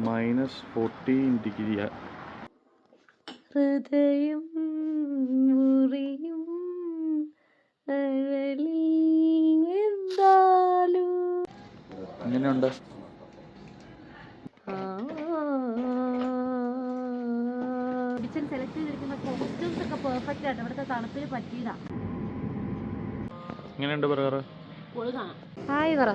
-14 ഡിഗ്രിയാ. ഹൃദയം മുറിയും എങ്ങനെയുണ്ട്? സെലക്ട് ചെയ്തിരിക്കുന്ന കോസ്റ്റ്യൂംസ് ഒക്കെ പെർഫെക്റ്റ് ആയിട്ട് ഇവിടുത്തെ തണുപ്പിന് പറ്റിയതാ. എങ്ങനെയുണ്ട് പറയാറ്? ഹായ് പറ.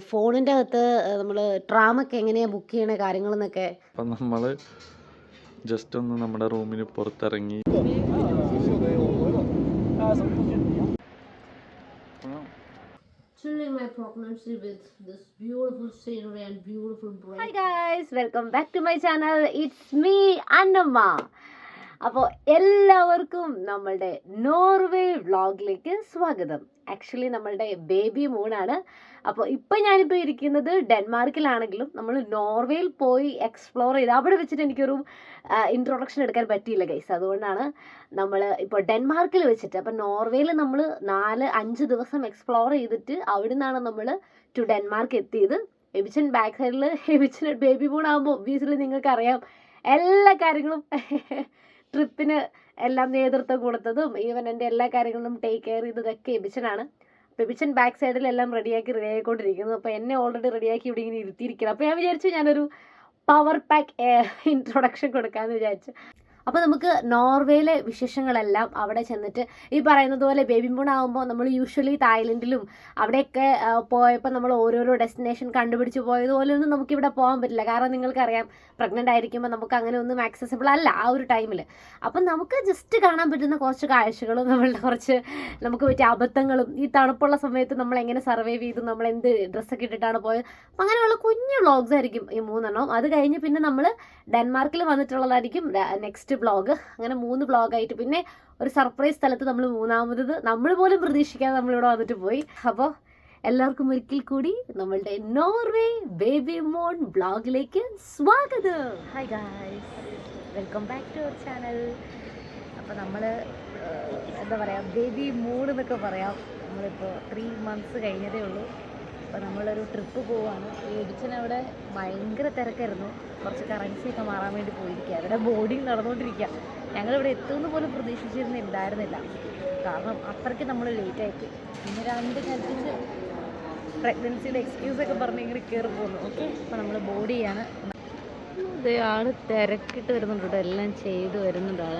ഫോണിൻ്റെ അകത്ത് നമ്മൾ ട്രാമൊക്കെ എങ്ങനെയാണ് ബുക്ക് ചെയ്യണ കാര്യങ്ങളെന്നൊക്കെ. അപ്പം നമ്മൾ ജസ്റ്റ് ഒന്ന് നമ്മുടെ റൂമിന് പുറത്തിറങ്ങി Chilling my pregnancy with this beautiful scenery and beautiful break. Hi guys, welcome back to my channel. It's me, Annamma. അപ്പോൾ എല്ലാവർക്കും നമ്മളുടെ നോർവേ വ്ളോഗിലേക്ക് സ്വാഗതം. ആക്ച്വലി നമ്മളുടെ ബേബി മൂണാണ്. അപ്പോൾ ഇപ്പം ഞാനിപ്പോൾ ഇരിക്കുന്നത് ഡെൻമാർക്കിലാണെങ്കിലും നമ്മൾ നോർവേയിൽ പോയി എക്സ്പ്ലോർ ചെയ്ത് അവിടെ വെച്ചിട്ട് എനിക്കൊരു ഇൻട്രൊഡക്ഷൻ എടുക്കാൻ പറ്റിയില്ല ഗൈസ്. അതുകൊണ്ടാണ് നമ്മൾ ഇപ്പോൾ ഡെൻമാർക്കിൽ വെച്ചിട്ട്, അപ്പം നോർവേയിൽ നമ്മൾ 4-5 ദിവസം എക്സ്പ്ലോർ ചെയ്തിട്ട് അവിടെ നിന്നാണ് നമ്മൾ ടു ഡെൻമാർക്ക് എത്തിയത്. എബിച്ചൻ ബാക്ക് സൈഡിൽ എബിച്ചൻ ബേബി മൂണാകുമ്പോൾ ഒബ്വിയസ്ലി നിങ്ങൾക്കറിയാം എല്ലാ കാര്യങ്ങളും ട്രിപ്പിന് എല്ലാം നേതൃത്വം കൊടുത്തതും ഈവൻ എൻ്റെ എല്ലാ കാര്യങ്ങളും ടേക്ക് കെയർ ചെയ്തതൊക്കെ എബിച്ചനാണ്. അപ്പോൾ എബിച്ചൻ ബാക്ക് സൈഡിൽ എല്ലാം റെഡിയായിക്കൊണ്ടിരിക്കുന്നു. അപ്പോൾ എന്നെ ഓൾറെഡി റെഡിയാക്കി ഇവിടെ ഇങ്ങനെ ഇരുത്തിയിരിക്കണം. അപ്പോൾ ഞാൻ വിചാരിച്ചു ഞാനൊരു പവർ പാക്ക് ഇൻട്രൊഡക്ഷൻ കൊടുക്കാമെന്ന് വിചാരിച്ചു. അപ്പോൾ നമുക്ക് നോർവേയിലെ വിശേഷങ്ങളെല്ലാം അവിടെ ചെന്നിട്ട് ഈ പറയുന്നത് പോലെ ബേബി മൂൺ ആകുമ്പോൾ നമ്മൾ യൂഷ്വലി തായ്ലൻഡിലും അവിടെയൊക്കെ പോയപ്പോൾ നമ്മൾ ഓരോരോ ഡെസ്റ്റിനേഷൻ കണ്ടുപിടിച്ച് പോയതുപോലെ ഒന്നും നമുക്കിവിടെ പോകാൻ പറ്റില്ല. കാരണം നിങ്ങൾക്കറിയാം പ്രഗ്നൻ്റ് ആയിരിക്കുമ്പോൾ നമുക്ക് അങ്ങനെ ഒന്നും ആക്സസിബിൾ അല്ല ആ ഒരു ടൈമിൽ. അപ്പം നമുക്ക് ജസ്റ്റ് കാണാൻ പറ്റുന്ന കുറച്ച് കാഴ്ചകളും നമ്മളുടെ കുറച്ച് നമുക്ക് പറ്റിയ അബദ്ധങ്ങളും ഈ തണുപ്പുള്ള സമയത്ത് നമ്മൾ എങ്ങനെ സർവൈവ് ചെയ്തു, നമ്മൾ എന്ത് ഡ്രസ്സൊക്കെ ഇട്ടിട്ടാണ് പോയത്, അപ്പം അങ്ങനെയുള്ള കുഞ്ഞു വ്ളോഗ്സ് ആയിരിക്കും ഈ 3 അത് കഴിഞ്ഞ് പിന്നെ നമ്മൾ ഡെൻമാർക്കിൽ വന്നിട്ടുള്ളതായിരിക്കും നെക്സ്റ്റ് വ്ളോഗ്. അങ്ങനെ 3 വ്ളോഗായിട്ട് പിന്നെ ഒരു സർപ്രൈസ് സ്ഥലത്ത് നമ്മൾ മൂന്നാമത് നമ്മൾ പോലും പ്രതീക്ഷിക്കാതെ നമ്മളിവിടെ വന്നിട്ട് പോയി. അപ്പോൾ എല്ലാവർക്കും ഒരിക്കൽ കൂടി നമ്മളുടെ നോർവേ ബേബി മൂൺ വ്ളോഗിലേക്ക് സ്വാഗതം. Hi guys, welcome back to our channel. അപ്പോൾ നമ്മൾ എന്താ പറയുക, ബേബി മൂൺ എന്നൊക്കെ പറയാം. നമ്മളിപ്പോൾ 3 months കഴിഞ്ഞതേ ഉള്ളൂ. അപ്പോൾ നമ്മളൊരു ട്രിപ്പ് പോവുകയാണ്. എബിച്ചനവിടെ ഭയങ്കര തിരക്കായിരുന്നു. കുറച്ച് കറൻസിയൊക്കെ മാറാൻ വേണ്ടി പോയിരിക്കുക. അവിടെ ബോർഡിങ് നടന്നുകൊണ്ടിരിക്കുക. ഞങ്ങളിവിടെ എത്തുമെന്ന് പോലും പ്രതീക്ഷിച്ചിരുന്നുണ്ടായിരുന്നില്ല. കാരണം അത്രയ്ക്ക് നമ്മൾ ലേറ്റായിട്ട് പിന്നെ 2 കൽപ്പിച്ച് പ്രഗ്നൻസിയുടെ എക്സ്ക്യൂസൊക്കെ പറഞ്ഞ് ഇങ്ങനെ കയറി പോകുന്നു. ഓക്കെ, അപ്പോൾ നമ്മൾ ബോർഡ് ചെയ്യാണ്. ഇത് ആൾ തിരക്കിട്ട് വരുന്നുണ്ട് കേട്ടോ, എല്ലാം ചെയ്ത് വരുന്നുണ്ട് ആൾ.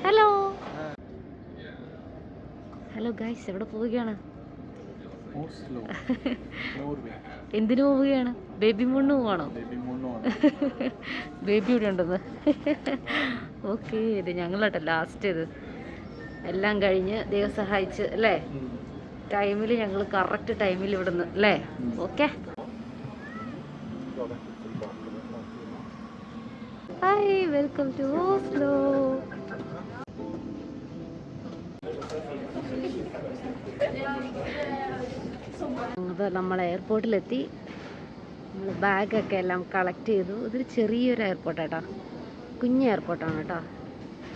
ഹലോ ഹലോ ഗൈസ്, എവിടെ പോവുകയാണ്? എന്തിനു പോവുകയാണ്? ബേബി മൂണിന് പോവാണോ? ബേബി ഇവിടെ ഉണ്ടെന്ന്. ഓക്കെ, ഇത് ഞങ്ങളാട്ടോ ലാസ്റ്റ്. ഇത് എല്ലാം കഴിഞ്ഞ് ദൈവം സഹായിച്ച് അല്ലേ, ടൈമിൽ ഞങ്ങൾ കറക്റ്റ് ടൈമിൽ ഇവിടുന്ന് അല്ലേ. Okay, hi, welcome to Oslo. അത് നമ്മൾ എയർപോർട്ടിലെത്തി. നമ്മൾ ബാഗൊക്കെ എല്ലാം കളക്ട് ചെയ്തു. ഇതൊരു ചെറിയൊരു എയർപോർട്ടാട്ടോ, കുഞ്ഞ് എയർപോർട്ടാണ് കേട്ടോ.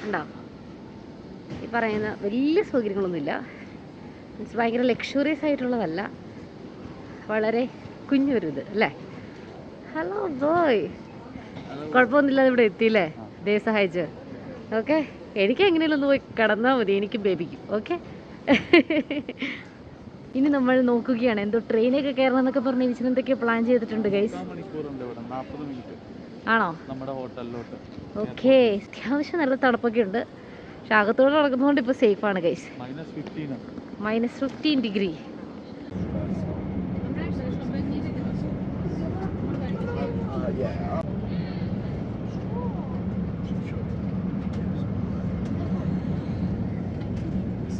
ഉണ്ടോ, ഈ പറയുന്ന വലിയ സൗകര്യങ്ങളൊന്നുമില്ല. മീൻസ് ഭയങ്കര ലക്ഷറിയസ് ആയിട്ടുള്ളതല്ല, വളരെ കുഞ്ഞൊരിത് അല്ലേ. ഹലോ ബോയ്, കുഴപ്പമൊന്നുമില്ലാതെ ഇവിടെ എത്തിയില്ലേ, ദൈവം സഹായിച്ച്. ഓക്കെ, എനിക്ക് എങ്ങനെയല്ലോ ഒന്ന് പോയി കിടന്നാൽ മതി, എനിക്കും ബേബിക്കും. ഓക്കെ, ഇനി നമ്മൾ നോക്കുകയാണ്. എന്തോ ട്രെയിനൊക്കെ കയറണം എന്നൊക്കെ പറഞ്ഞ് എന്തൊക്കെയോ പ്ലാൻ ചെയ്തിട്ടുണ്ട് ഗൈസ്. ആണോ? ഓക്കെ, അത്യാവശ്യം നല്ല തണുപ്പൊക്കെ ഉണ്ട്. പക്ഷെ അകത്തോടെ നടക്കുന്നതുകൊണ്ട് ഇപ്പോൾ സേഫാണ് ഗൈസ്. -15 ഡിഗ്രി.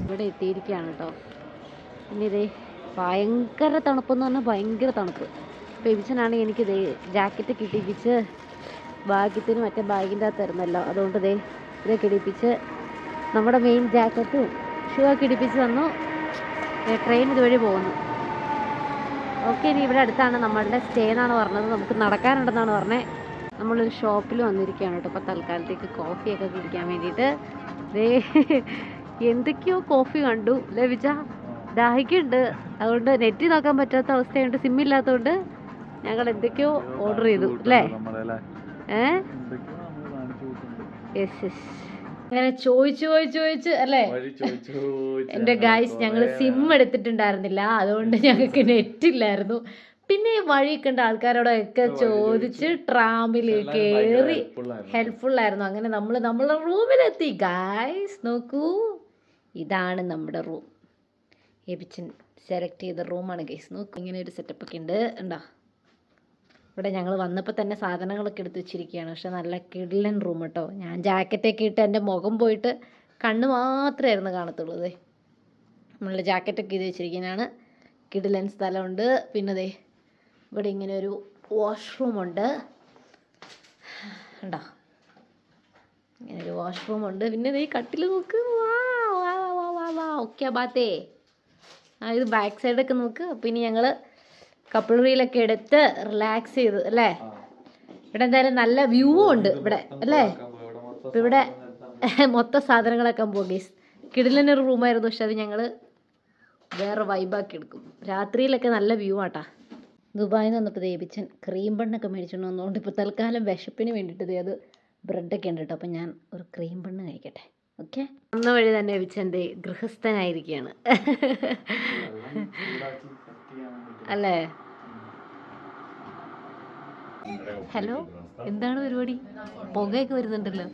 ഇവിടെ എത്തിയിരിക്കുകയാണ് കേട്ടോ. പിന്നെ ഇതേ ഭയങ്കര തണുപ്പെന്ന് പറഞ്ഞാൽ ഭയങ്കര തണുപ്പ്. പെവിച്ചനാണെങ്കിൽ എനിക്കിതേ ജാക്കറ്റ് കിട്ടിപ്പിച്ച് ഭാഗ്യത്തിന് മറ്റേ ബാഗിൻ്റെ അകത്ത് തരുന്നല്ലോ, അതുകൊണ്ട് ഇതൊക്കെ ഇടിപ്പിച്ച് നമ്മുടെ മെയിൻ ജാക്കറ്റും ഷൂ ഒക്കെ ഇടിപ്പിച്ച് തന്നു. ട്രെയിൻ ഇതുവഴി പോകുന്നു. ഓക്കെ, ഇനി ഇവിടെ അടുത്താണ് നമ്മളുടെ സ്റ്റേ എന്നാണ് പറഞ്ഞത്. നമുക്ക് നടക്കാനുണ്ടെന്നാണ് പറഞ്ഞത്. നമ്മളൊരു ഷോപ്പിൽ വന്നിരിക്കുകയാണ് കേട്ടോ. അപ്പോൾ തൽക്കാലത്തേക്ക് കോഫിയൊക്കെ കുടിക്കാൻ വേണ്ടിയിട്ട്. എന്തൊക്കെയോ കോഫി കണ്ടു ലഭിച്ച ദാഹിക്കുന്നുണ്ട്. അതുകൊണ്ട് നെറ്റ് നോക്കാൻ പറ്റാത്ത അവസ്ഥയുണ്ട്, സിമ്മില്ലാത്തതുകൊണ്ട് ഞങ്ങൾ എന്തൊക്കെയോ ഓർഡർ ചെയ്തു അല്ലേ? Yes yes. അങ്ങനെ ചോദിച്ച് അല്ലേ? എൻ്റെ ഗൈസ്, ഞങ്ങൾ സിം എടുത്തിട്ടുണ്ടായിരുന്നില്ല, അതുകൊണ്ട് ഞങ്ങൾക്ക് നെറ്റ് ഇല്ലായിരുന്നു. പിന്നെ വഴി കണ്ട ആൾക്കാരോടൊക്കെ ചോദിച്ച് ട്രാമിൽ കയറി ഹെൽപ്ഫുൾ ആയിരുന്നു. അങ്ങനെ നമ്മളുടെ റൂമിലെത്തി. ഗൈസ് നോക്കൂ, ഇതാണ് നമ്മുടെ റൂം. എബിച്ചൻ സെലക്ട് ചെയ്ത റൂമാണ് ഗൈസ്. നോക്കൂ, ഇങ്ങനെ ഒരു സെറ്റപ്പ് ഒക്കെ ഉണ്ട്. ഉണ്ടോ? ഇവിടെ ഞങ്ങൾ വന്നപ്പോൾ തന്നെ സാധനങ്ങളൊക്കെ എടുത്ത് വെച്ചിരിക്കുകയാണ്. പക്ഷെ നല്ല കിടിലൻ റൂം കേട്ടോ. ഞാൻ ജാക്കറ്റൊക്കെ ഇട്ട് എൻ്റെ മുഖം പോയിട്ട് കണ്ണ് മാത്രമായിരുന്നു കാണത്തുള്ളൂ. അതെ, നമ്മളുടെ ജാക്കറ്റൊക്കെ ഇത് വെച്ചിരിക്കുന്നതാണ്. കിടിലൻ സ്ഥലമുണ്ട്. പിന്നെ അതെ, ഇവിടെ ഇങ്ങനെ ഒരു വാഷ്റൂമുണ്ട്. ഉണ്ടോ? ഇങ്ങനെ ഒരു വാഷ്റൂമുണ്ട്. പിന്നെ ഈ കട്ടിൽ നോക്ക്. ഓക്കെ ബാത്തേ. ഇത് ബാക്ക് സൈഡൊക്കെ നോക്ക്. അപ്പോൾ ഇനി ഞങ്ങൾ കപ്പിൾ റീലൊക്കെ എടുത്ത് റിലാക്സ് ചെയ്ത് അല്ലേ? ഇവിടെ എന്തായാലും നല്ല വ്യൂ ഉണ്ട് ഇവിടെ അല്ലേ? അപ്പം ഇവിടെ മൊത്തം സാധനങ്ങളൊക്കെ പോകും. കിടിലനൊരു റൂമായിരുന്നു. പക്ഷെ അത് ഞങ്ങൾ വേറെ വൈബാക്കി എടുക്കും. രാത്രിയിലൊക്കെ നല്ല വ്യൂ ആട്ടാ. ദുബായിൽ നിന്ന് വന്നപ്പോൾ ദേവിച്ചൻ ക്രീം ബണ്ണൊക്കെ മേടിച്ചുകൊണ്ട് വന്നുകൊണ്ട് ഇപ്പോൾ തൽക്കാലം വിശപ്പിന് വേണ്ടിയിട്ട് അത് ബ്രെഡൊക്കെ ഉണ്ട് കേട്ടോ. അപ്പം ഞാൻ ഒരു ക്രീം ബണ്ണ് കഴിക്കട്ടെ. ഓക്കെ, വന്ന വഴി തന്നെ ദേവിച്ചൻ്റെ ഗൃഹസ്ഥനായിരിക്കുകയാണ് അല്ലേ? ഹലോ, എന്താണ് പരിപാടി? പുകയൊക്കെ വരുന്നുണ്ടല്ലോ.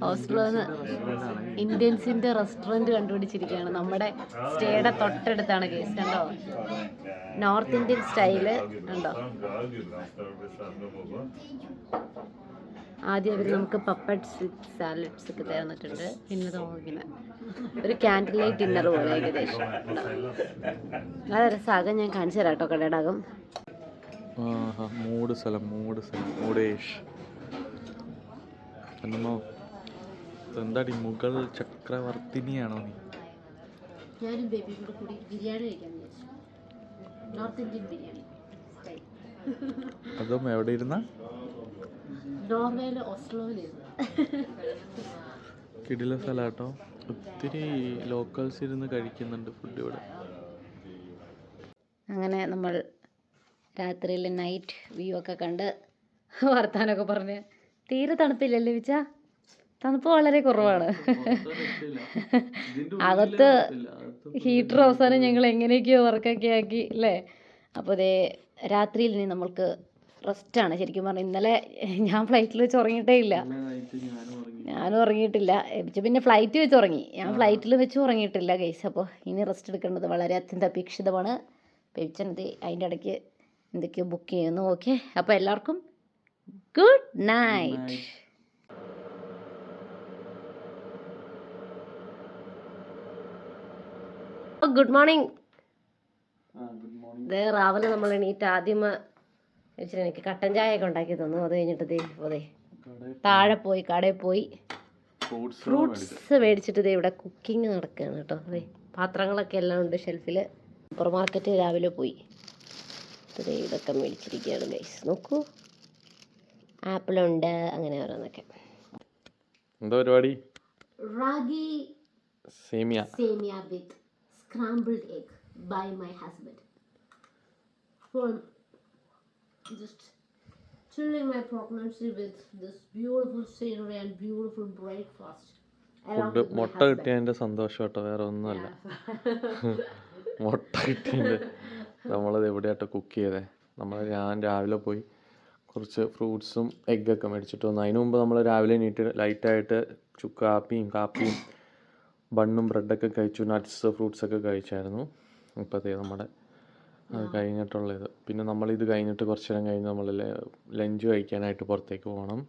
ഓസ്ലോന്ന് ഇന്ത്യൻസിന്റെ റെസ്റ്റോറൻറ്റ് കണ്ടുപിടിച്ചിരിക്കുകയാണ്. നമ്മുടെ സ്റ്റേയുടെ തൊട്ടടുത്താണ് കേസ്. കണ്ടോ? നോർത്ത് ഇന്ത്യൻ സ്റ്റൈല് ഉണ്ടോ? ആദ്യം അവർ നമുക്ക് പപ്പഡ്സ് വിത്ത് സാലഡ്സ് ഒക്കെ തന്നിട്ടുണ്ട്. പിന്നെ നോക്കില്ല ഒരു ക്യാൻഡിൽ ലൈറ്റ് ഡിന്നർ പോലെ ഏകദേശം. നല്ല രസമാകും. ഞാൻ കാണിച്ചു തരാം കേട്ടോ കടയുടെ അകം. എന്താടി മുഗൾ ചക്രവർത്തിനിയാണോ നീ? ഞാനും ബേബിയും കൂടി ബിരിയാണി കഴിക്കാൻ വിചാരിച്ചു. North Indian biryani. അതും എവിടെ ഇരുന്ന? നോർവേയില് ഓസ്ലോയിലിരുന്ന്. കിടില സ്ഥലം കേട്ടോ. ഒത്തിരി ലോക്കൽസ് ഇരുന്ന് കഴിക്കുന്നുണ്ട് ഫുഡ് ഇവിടെ. അങ്ങനെ നമ്മൾ രാത്രിയിൽ നൈറ്റ് വ്യൂ ഒക്കെ കണ്ട് വർത്താനൊക്കെ പറഞ്ഞ്. തീരെ തണുപ്പില്ലല്ലേ വിച്ച? തണുപ്പ് വളരെ കുറവാണ്. അകത്ത് ഹീറ്റർ അവസാനം ഞങ്ങൾ എങ്ങനെയൊക്കെയോ വർക്കൊക്കെ ആക്കി അല്ലേ? അപ്പോൾ അതേ രാത്രിയിൽ ഇനി നമ്മൾക്ക് റെസ്റ്റാണ്. ശരിക്കും പറഞ്ഞാൽ ഇന്നലെ ഞാൻ ഫ്ലൈറ്റിൽ വെച്ച് ഉറങ്ങിയിട്ടേ ഇല്ല. ഞാനും ഉറങ്ങിയിട്ടില്ല. പിന്നെ ഫ്ലൈറ്റ് വെച്ച് ഉറങ്ങി. ഞാൻ ഫ്ലൈറ്റിൽ വെച്ച് ഉറങ്ങിയിട്ടില്ല ഗൈസ്. അപ്പോൾ ഇനി റെസ്റ്റ് എടുക്കേണ്ടത് വളരെ അത്യന്താപേക്ഷിതമാണ്. പെവിച്ചനത് അതിൻ്റെ ഇടയ്ക്ക് എന്തൊക്കെയോ ബുക്ക് ചെയ്യുന്നു. ഓക്കെ, അപ്പോൾ എല്ലാവർക്കും ഗുഡ് നൈറ്റ്. Good morning. ഇത് രാവിലെ നമ്മൾ എണീറ്റ് ആദ്യം എനിക്ക് കട്ടൻ ചായ ഒക്കെ ഉണ്ടാക്കി തന്നു. അത് കഴിഞ്ഞിട്ട് അതെ താഴെ പോയി കടയിൽ പോയി ഫ്രൂട്ട്സ് മേടിച്ചിട്ട് ഇതേ ഇവിടെ കുക്കിംഗ് നടക്കുകയാണ് കേട്ടോ. അതെ പാത്രങ്ങളൊക്കെ എല്ലാം ഉണ്ട് ഷെൽഫിൽ. സൂപ്പർ മാർക്കറ്റ് രാവിലെ പോയി അതെ ഇതൊക്കെ മേടിച്ചിരിക്കുകയാണ് ഗൈസ്. നോക്കൂ, ആപ്പിളുണ്ട്, അങ്ങനെ ഓരോന്നൊക്കെ. എന്താ പരിപാടി? റാഗി സേമിയ വിത്ത് scrambled egg by my husband for just chilling my pregnancy with this beautiful scenery and beautiful breakfast. മുട്ട കിട്ടിയതിൻ്റെ സന്തോഷം കേട്ടോ, വേറെ ഒന്നുമല്ല. മുട്ട കിട്ടിയതിൻ്റെ നമ്മളത് എവിടെയാട്ടോ കുക്ക് ചെയ്തേ. ഞാൻ രാവിലെ പോയി കുറച്ച് ഫ്രൂട്ട്സും എഗ്ഗൊക്കെ മേടിച്ചിട്ട് വന്നു. അതിന് മുമ്പ് നമ്മൾ രാവിലെ എണീറ്റ് ലൈറ്റായിട്ട് കാപ്പിയും ബണ്ണും ബ്രെഡൊക്കെ കഴിച്ചു. നട്ട്സ് ഫ്രൂട്ട്സൊക്കെ കഴിച്ചായിരുന്നു. ഇപ്പോൾ അതേ നമ്മുടെ അത് കഴിഞ്ഞിട്ടുള്ളത്. പിന്നെ നമ്മളിത് കഴിഞ്ഞിട്ട് കുറച്ച് നേരം കഴിഞ്ഞ് നമ്മൾ ലഞ്ച് കഴിക്കാനായിട്ട് പുറത്തേക്ക് പോകണം.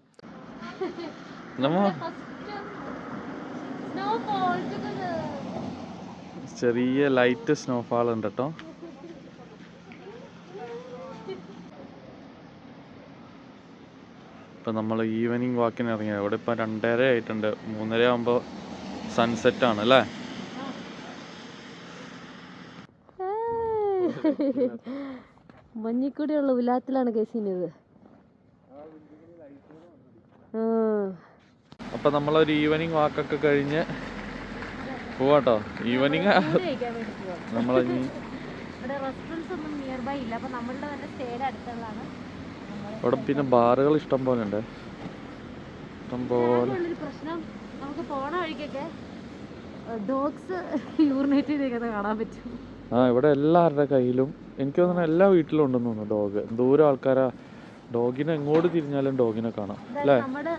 ചെറിയ ലൈറ്റ് സ്നോഫാൾ ഉണ്ട് കേട്ടോ. ഇപ്പം നമ്മൾ ഈവനിങ് വാക്കിന് ഇറങ്ങിയത്. ഇവിടെ ഇപ്പം 2:30 ആയിട്ടുണ്ട്. 3:30 ആകുമ്പോൾ സൺസെറ്റ് ആണ് അല്ലേ? മഞ്ഞിക്കൂടിയുള്ള ഉലാത്തിലാണ് കേസിനത്. അപ്പം നമ്മളൊരു ഈവനിങ് വാക്കൊക്കെ കഴിഞ്ഞ് പോവാട്ടോ ഈവനിങ് ഫുഡ് കഴിക്കാൻ വേണ്ടി പോവാം. നമ്മളിനി ഇവിടെ റെസ്റ്റോറൻറ്റ്സ് ഒന്നും നിയർ ബൈ ഇല്ല. അപ്പോൾ നമ്മളുടെ തന്നെ സ്റ്റേയുടെ അടുത്തുള്ളതാണ്. ഇവിടെ പിന്നെ ബാറുകൾ ഇഷ്ടം പോലെ ഉണ്ട്, ഇഷ്ടം പോലെ. ഒരു പ്രശ്നം, നമുക്ക് പോണ വഴിക്കൊക്കെ ഡോഗ്സ് യൂറിനേറ്റ് ചെയ്തേക്കുന്നത് കാണാൻ പറ്റും. ഇവിടെ എല്ലാവരുടെ കയ്യിലും എനിക്ക് തോന്നുന്നു എല്ലാ വീട്ടിലും ഉണ്ടെന്ന് തോന്നുന്നു ഡോഗ്. ദൂരം ആൾക്കാരാ ഡോഗിനെ എങ്ങോട്ട് തിരിഞ്ഞാലും ഡോഗിനെ കാണാം അല്ലേ. നമ്മുടെ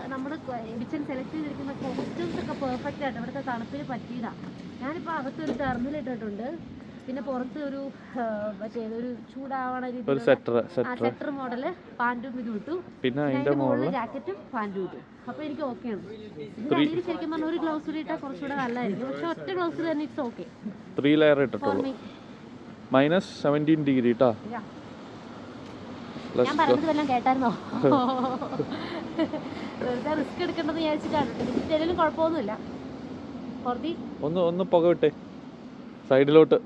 എഡിഷൻ സെലക്ട് ചെയ്തിരിക്കുന്ന കോസ്റ്റ്യൂംസ് ഒക്കെ പെർഫെക്റ്റ് ആയിട്ട് ഇവിടുത്തെ തണുപ്പിന് പറ്റിയതാണ്. ഞാനിപ്പോൾ അകത്തൊരു ടെർമിൽ ഇട്ടിട്ടുണ്ട്, പിന്നെ പുറത്ത് ഒരു ഒരു ചൂടാവണ രീതിയിൽ സെറ്റർ മോഡല് പാൻറ്റും ഇത് ഇട്ടു, പിന്നെ അതിന്റെ മുകളിൽ ജാക്കറ്റും പാൻറ്റും ഇട്ടു. അപ്പൊ എനിക്ക് ഓക്കെയാണ്. ഇതിൽ ശരിക്കും പറഞ്ഞാൽ ഒരു ഗ്ലൗസ് കൂടി ഇട്ടാൽ കുറച്ചുകൂടെ നല്ലതായിരിക്കും, പക്ഷെ ഒറ്റ ഗ്ലൗസിൽ തന്നെ ഇറ്റ്സ് ഓക്കെ. 3 ലെയർ ഇട്ടിട്ടുള്ളൂ, -17 ഡിഗ്രി ട്ടാ. ഞാൻ പറഞ്ഞത് വല്ലതും കേട്ടായിരുന്നോ? വെറുതെ റിസ്ക് എടുക്കേണ്ടെന്ന് വിചാരിച്ചിട്ടാണ്. ഇതിലും കുഴപ്പമൊന്നുമില്ല. ഒന്ന് പുക വിട്ടേ സൈഡിലോട്ട്.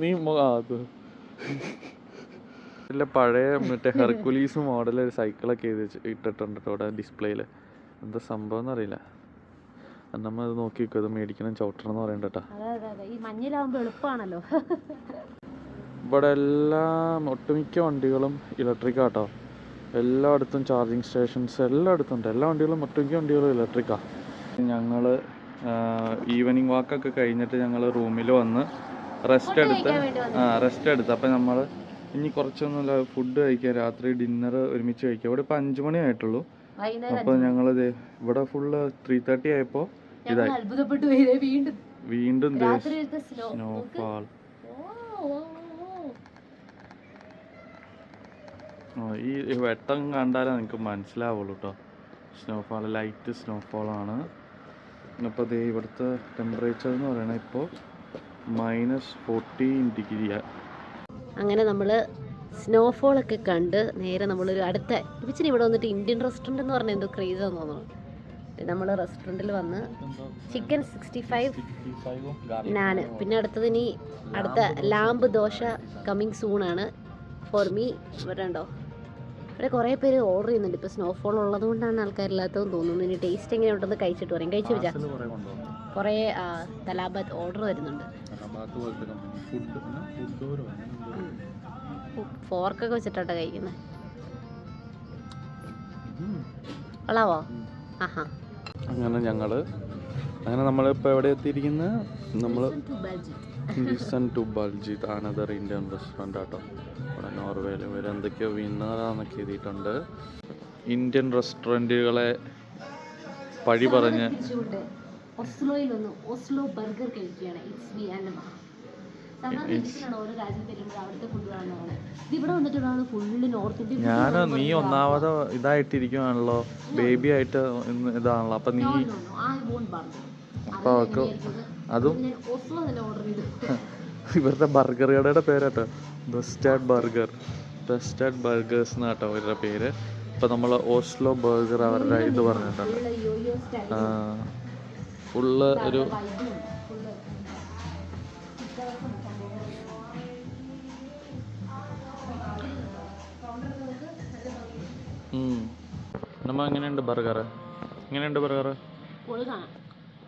നീ ഇല്ല, പഴയ മറ്റേ ഹെർക്കുലീസ് മോഡൽ ഒരു സൈക്കിളൊക്കെ ഇട്ടിട്ടുണ്ട് ഇവിടെ ഡിസ്പ്ലേയിൽ. എന്താ സംഭവം എന്നറിയില്ല. നമ്മൾ അത് നോക്കി വെക്കും, അത് മേടിക്കണം ചവിട്ടണം എന്ന് പറയണ്ടട്ടാ. ഈ മഞ്ഞിലാവുമ്പോൾ എളുപ്പമാണല്ലോ. ഇവിടെ എല്ലാം ഒട്ടുമിക്ക വണ്ടികളും ഇലക്ട്രിക് ആട്ടോ. എല്ലായിടത്തും ചാർജിങ് സ്റ്റേഷൻസ് എല്ലായിടത്തും ഉണ്ട്. എല്ലാ വണ്ടികളും ഒട്ടുമിക്ക വണ്ടികളും ഇലക്ട്രിക്കാണ്. ഞങ്ങൾ ഈവനിങ് വാക്കൊക്കെ കഴിഞ്ഞിട്ട് ഞങ്ങൾ റൂമിൽ വന്ന് റെസ്റ്റ് എടുത്ത് അപ്പം നമ്മൾ ഇനി കുറച്ചൊന്നുമില്ല ഫുഡ് കഴിക്കാം, രാത്രി ഡിന്നർ ഒരുമിച്ച് കഴിക്കാം. ഇവിടെ ഇപ്പം 5 മണി ആയിട്ടുള്ളൂ. അപ്പോൾ ഞങ്ങളിത് ഇവിടെ ഫുള്ള് 3:30 ആയപ്പോൾ ഇതായി വീണ്ടും സ്നോഫാൾ. ഈ വെട്ടം കണ്ടാലേ നിങ്ങൾക്ക് മനസ്സിലാവുള്ളൂ കേട്ടോ. സ്നോഫാൾ, ലൈറ്റ് സ്നോഫാളാണ്. അപ്പോൾ ദേ ഇവിടുത്തെ ടെമ്പറേച്ചർ എന്ന് പറയുന്നത് ഇപ്പോൾ -14 ഡിഗ്രിയാണ്. അങ്ങനെ നമ്മൾ സ്നോഫോളൊക്കെ കണ്ട് നേരെ നമ്മളൊരു അടുത്ത ഇപ്പിച്ചിന് ഇവിടെ വന്നിട്ട് ഇന്ത്യൻ റെസ്റ്റോറൻറ്റ് എന്ന് പറഞ്ഞാൽ എന്തോ ക്രേസാന്ന് തോന്നുന്നു. നമ്മൾ റെസ്റ്റോറൻറ്റിൽ വന്ന് ചിക്കൻ 65 നാന്, പിന്നെ അടുത്തത് ഇനി അടുത്ത ലാമ്പ് ദോശ കമ്മിങ് സൂണാണ് ഫോർ മീ. ഇവിടെ ഉണ്ടോ, ഇവിടെ കുറേ പേര് ഓർഡർ ചെയ്യുന്നുണ്ട്. ഇപ്പോൾ സ്നോഫോൾ ഉള്ളത് കൊണ്ടാണ് ആൾക്കാരില്ലാത്തതെന്ന് തോന്നുന്നു. ഇനി ടേസ്റ്റ് എങ്ങനെ ഉണ്ടെന്ന് കഴിച്ചിട്ട് പറയും. കഴിച്ചു വെച്ചാൽ കുറേ തലാബാത്ത് ഓർഡർ വരുന്നുണ്ട്. ഫോർക്കൊക്കെ വെച്ചിട്ടാട്ടോ കഴിക്കുന്നത്. കൊള്ളാവോ? ആഹാ. അങ്ങനെ നമ്മളിപ്പോൾ എവിടെ എത്തിയിരിക്കുന്നത്? നമ്മൾ listen to Baljit, another Indian restaurant ആട്ടോ. ഇവിടെ നോർവേയിൽ ഇവർ എന്തൊക്കെയോ വിന്നറാന്നൊക്കെ എഴുതിയിട്ടുണ്ട്. ഇന്ത്യൻ റെസ്റ്റോറൻറ്റുകളെ പഴി പറഞ്ഞ് ഓസ്ലോയിൽ വന്ന് ഓസ്ലോ ബർഗർ കഴിക്കുകയാണ്. It's me Annamma. നീ ഒന്നാമത് ഇതായിട്ടിരിക്കുവാണല്ലോ, ബേബി ആയിട്ട് ഇതാണല്ലോ. അപ്പൊ നീ അപ്പൊ അതും ഇവരുടെ ബർഗർ കടയുടെ പേരാട്ടോ, ബെസ്റ്റാഡ് ബർഗേഴ്സ് എന്നാട്ടോ ഇവരുടെ പേര്. ഇപ്പൊ നമ്മൾ ഓസ്ലോ ബർഗർ അവരുടെ ഇത് പറഞ്ഞിട്ടുണ്ട്. ഫുള്ള് ഒരു നമ്മ എങ്ങനെയുണ്ട് ബർഗർ?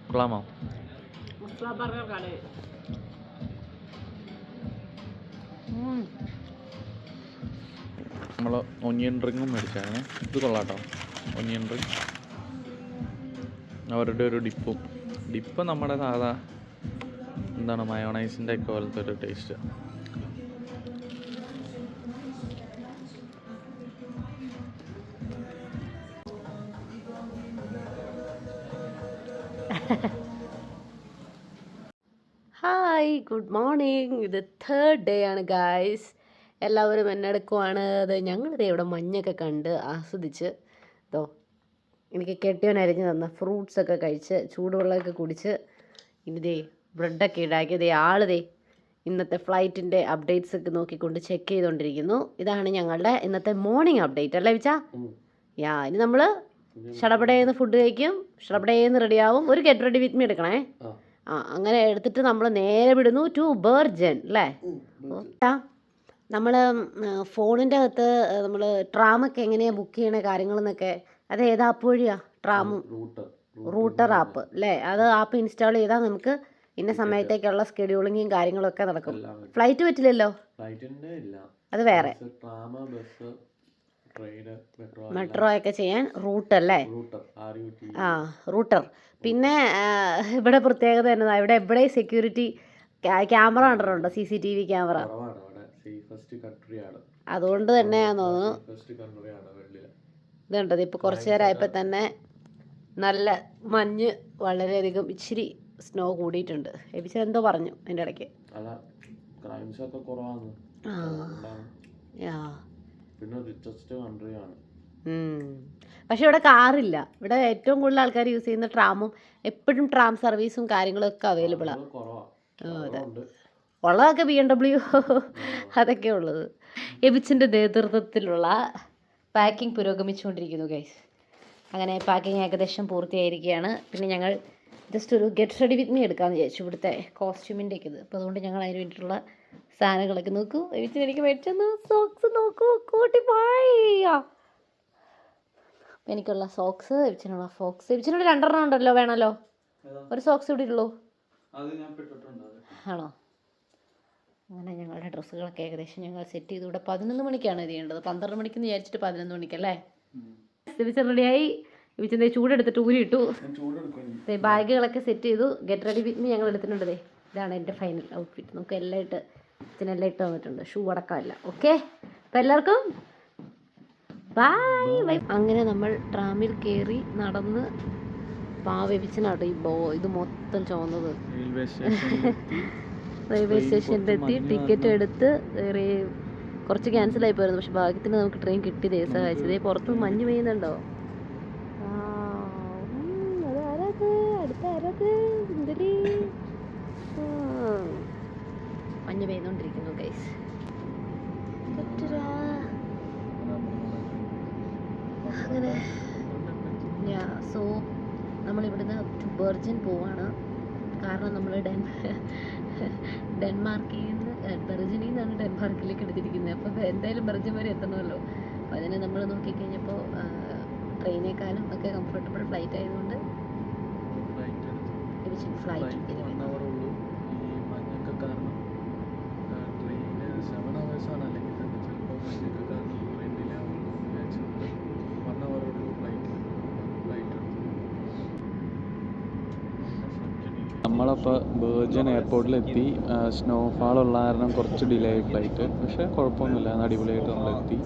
കൊള്ളാമോ? നമ്മൾ ഒനിയൻ റിങ്ങും മേടിച്ചാണ്. ഇത് കൊള്ളാട്ടോ, ഒനിയൻ റിങ്. അവരുടെ ഒരു ഡിപ്പ് നമ്മുടെ സാധാ എന്താണ് മയോണൈസിൻ്റെ ഒക്കെ പോലത്തെ ഒരു ടേസ്റ്റ്. Hi, good morning. ഇത് 3rd ഡേ ആണ് ഗായ്സ്. എല്ലാവരും എന്നെടുക്കുവാണ്. അത് ഞങ്ങളിത് ഇവിടെ മഞ്ഞൊക്കെ കണ്ട് ആസ്വദിച്ച് ഇതോ എനിക്ക് കെട്ടിയവൻ അരിഞ്ഞ് തന്ന ഫ്രൂട്ട്സൊക്കെ കഴിച്ച് ചൂടുവെള്ളമൊക്കെ കുടിച്ച് ഇനിതേ ബ്രെഡൊക്കെ ഉണ്ടാക്കിയതേ ആളിതേ ഇന്നത്തെ ഫ്ലൈറ്റിൻ്റെ അപ്ഡേറ്റ്സ് ഒക്കെ നോക്കിക്കൊണ്ട് ചെക്ക് ചെയ്തുകൊണ്ടിരിക്കുന്നു. ഇതാണ് ഞങ്ങളുടെ ഇന്നത്തെ മോർണിംഗ് അപ്ഡേറ്റ് അല്ലേ വിച്ചാ? ഇനി നമ്മൾ ഷടപടേന്ന് ഫുഡ് കഴിക്കും, ഷടപടേന്ന് റെഡിയാവും. ഒരു ഗെറ്റ് റെഡി വിത്ത് മീ എടുക്കണേ. അങ്ങനെ എടുത്തിട്ട് നമ്മൾ നേരെ വിടുന്നു ടു ബെർജൻ അല്ലേ. നമ്മൾ ഫോണിൻ്റെ അകത്ത് നമ്മൾ ട്രാമൊക്കെ എങ്ങനെയാണ് ബുക്ക് ചെയ്യണ കാര്യങ്ങളെന്നൊക്കെ അത് ഏത് ആപ്പ് വഴിയാണ്? ട്രാമും റൂട്ടർ ആപ്പ് അല്ലേ. അത് ആപ്പ് ഇൻസ്റ്റാൾ ചെയ്താൽ നമുക്ക് ഇന്ന സമയത്തേക്കുള്ള സ്കെഡ്യൂളിങ്ങും കാര്യങ്ങളൊക്കെ നടക്കും. എല്ലാം ഫ്ലൈറ്റ് പറ്റില്ലല്ലോ, ഫ്ലൈറ്റിന്റെ ഇല്ല, അത് വേറെ. ട്രാം, ബസ്, ട്രെയിന്, മെട്രോ ഒക്കെ ചെയ്യാൻ റൂട്ട് അല്ലേ? റൂട്ടർ, ആ റൂട്ടർ. പിന്നെ ഇവിടെ പ്രത്യേകത എന്നതാ, ഇവിടെ എവിടെ സെക്യൂരിറ്റി ക്യാമറ കണ്ടിട്ടുണ്ടോ? CCTV camera. സേഫസ്റ്റ് കൺട്രിയാണ്. അതുകൊണ്ട് തന്നെയാന്ന് തോന്നുന്നു. ഇതുണ്ടത് ഇപ്പോൾ കുറച്ച് നേരമായപ്പോൾ തന്നെ നല്ല മഞ്ഞ്, വളരെയധികം ഇച്ചിരി സ്നോ കൂടിയിട്ടുണ്ട്. എബിച്ച എന്തോ പറഞ്ഞു അതിൻ്റെ ഇടയ്ക്ക്. പക്ഷെ ഇവിടെ കാറില്ല. ഇവിടെ ഏറ്റവും കൂടുതൽ ആൾക്കാർ യൂസ് ചെയ്യുന്ന ട്രാമും, എപ്പോഴും ട്രാം സർവീസും കാര്യങ്ങളൊക്കെ അവൈലബിളാണ്. അതെ, ഉള്ളതൊക്കെ BMW അതൊക്കെ ഉള്ളത്. എബിച്ചിൻ്റെ നേതൃത്വത്തിലുള്ള പാക്കിംഗ് പുരോഗമിച്ചുകൊണ്ടിരിക്കുന്നു ഗൈസ്. അങ്ങനെ പാക്കിംഗ് ഏകദേശം പൂർത്തിയായിരിക്കുകയാണ്. പിന്നെ ഞങ്ങൾ ജസ്റ്റ് ഒരു ഗെറ്റ് റെഡി വിത്ത് മീ എടുക്കാമെന്ന് വിചാരിച്ചു, ഇവിടുത്തെ കോസ്റ്റ്യൂമിൻ്റെ ഒക്കെ ഇത്. അപ്പോൾ അതുകൊണ്ട് ഞങ്ങൾ അതിന് വേണ്ടിയിട്ടുള്ള സാധനങ്ങളൊക്കെ നോക്കൂ. എബിച്ചിന് എനിക്ക് മേടിച്ചെന്ന് സോക്സ് നോക്കൂ, കൂട്ടിപ്പോയ എനിക്കുള്ള സോക്സ്, എബിച്ചിനുള്ള ഫോക്സ്. എബിച്ചിനുള്ള 2 ഉണ്ടല്ലോ, വേണമല്ലോ. ഒരു സോക്സ് ഇവിടെ ഉള്ളൂ, ആണോ? അങ്ങനെ ഞങ്ങളുടെ ഡ്രസ്സുകളൊക്കെ ഏകദേശം ഞങ്ങൾ സെറ്റ് ചെയ്തു. ഇവിടെ 11 മണിക്കാണ് ഇത് ചെയ്യേണ്ടത്. 12 മണിക്കെന്ന് വിചാരിച്ചിട്ട് 11 മണിക്കല്ലേ. എബിച്ച റെഡിയായി. എബിച്ചെന്തേ ചൂടെടുത്തിട്ട് ഊരിയിട്ടു. ബാഗുകളൊക്കെ സെറ്റ് ചെയ്തു. ഗെറ്റ് റെഡി വിത്ത് മീ ഞങ്ങൾ എടുത്തിട്ടുണ്ട്. ഇതാണ് എൻ്റെ ഫൈനൽ ഔട്ട്ഫിറ്റ്. നമുക്ക് എല്ലാം ഇട്ട്, ഇതിനെല്ലാം ഇട്ട് വന്നിട്ടുണ്ട്, ഷൂ അടക്കമല്ല. ഓക്കെ, അപ്പം എല്ലാവർക്കും ബൈ. അങ്ങനെ നമ്മൾ ട്രാമിൽ കയറി നടന്ന് പാവെപ്പിച്ചനാട്ടോ ഇത് മൊത്തം ചോന്നത്. റെയിൽവേ സ്റ്റേഷനിലെത്തി ടിക്കറ്റ് എടുത്ത് കുറച്ച് ക്യാൻസലായി പോയിരുന്നു. പക്ഷെ ഭാഗ്യത്തിന് നമുക്ക് ട്രെയിൻ കിട്ടി. ദേശം കഴിച്ചത് പുറത്ത് മഞ്ഞ് പെയ്യുന്നുണ്ടോ? മഞ്ഞ് പെയ്തുകൊണ്ടിരിക്കുന്നു ഗൈസ്. അങ്ങനെ സോ നമ്മളിവിടുന്ന് ടു ബെർജിൻ പോവാണ്. കാരണം നമ്മൾ ഡെൻമാർക്കിൽ നിന്ന് ബെർജിനിൽ നിന്നാണ് ഡെൻമാർക്കിലേക്ക് എടുത്തിരിക്കുന്നത്. അപ്പോൾ എന്തായാലും ബെർജിൻ വരെ എത്തണമല്ലോ. അപ്പോൾ അതിനെ നമ്മൾ നോക്കിക്കഴിഞ്ഞപ്പോൾ ട്രെയിനേക്കാളും ഒക്കെ കംഫർട്ടബിൾ ഫ്ലൈറ്റ് ആയതുകൊണ്ട് ഫ്ലൈറ്റ് നമ്മളപ്പോൾ ബെർജിൻ എയർപോർട്ടിലെത്തി. സ്നോഫാൾ ഉള്ള കാരണം കുറച്ച് ഡിലേ ആയി ഫ്ലൈറ്റ്. പക്ഷേ കുഴപ്പമൊന്നുമില്ല, അത് അടിപൊളിയായിട്ട് നമ്മളെത്തി.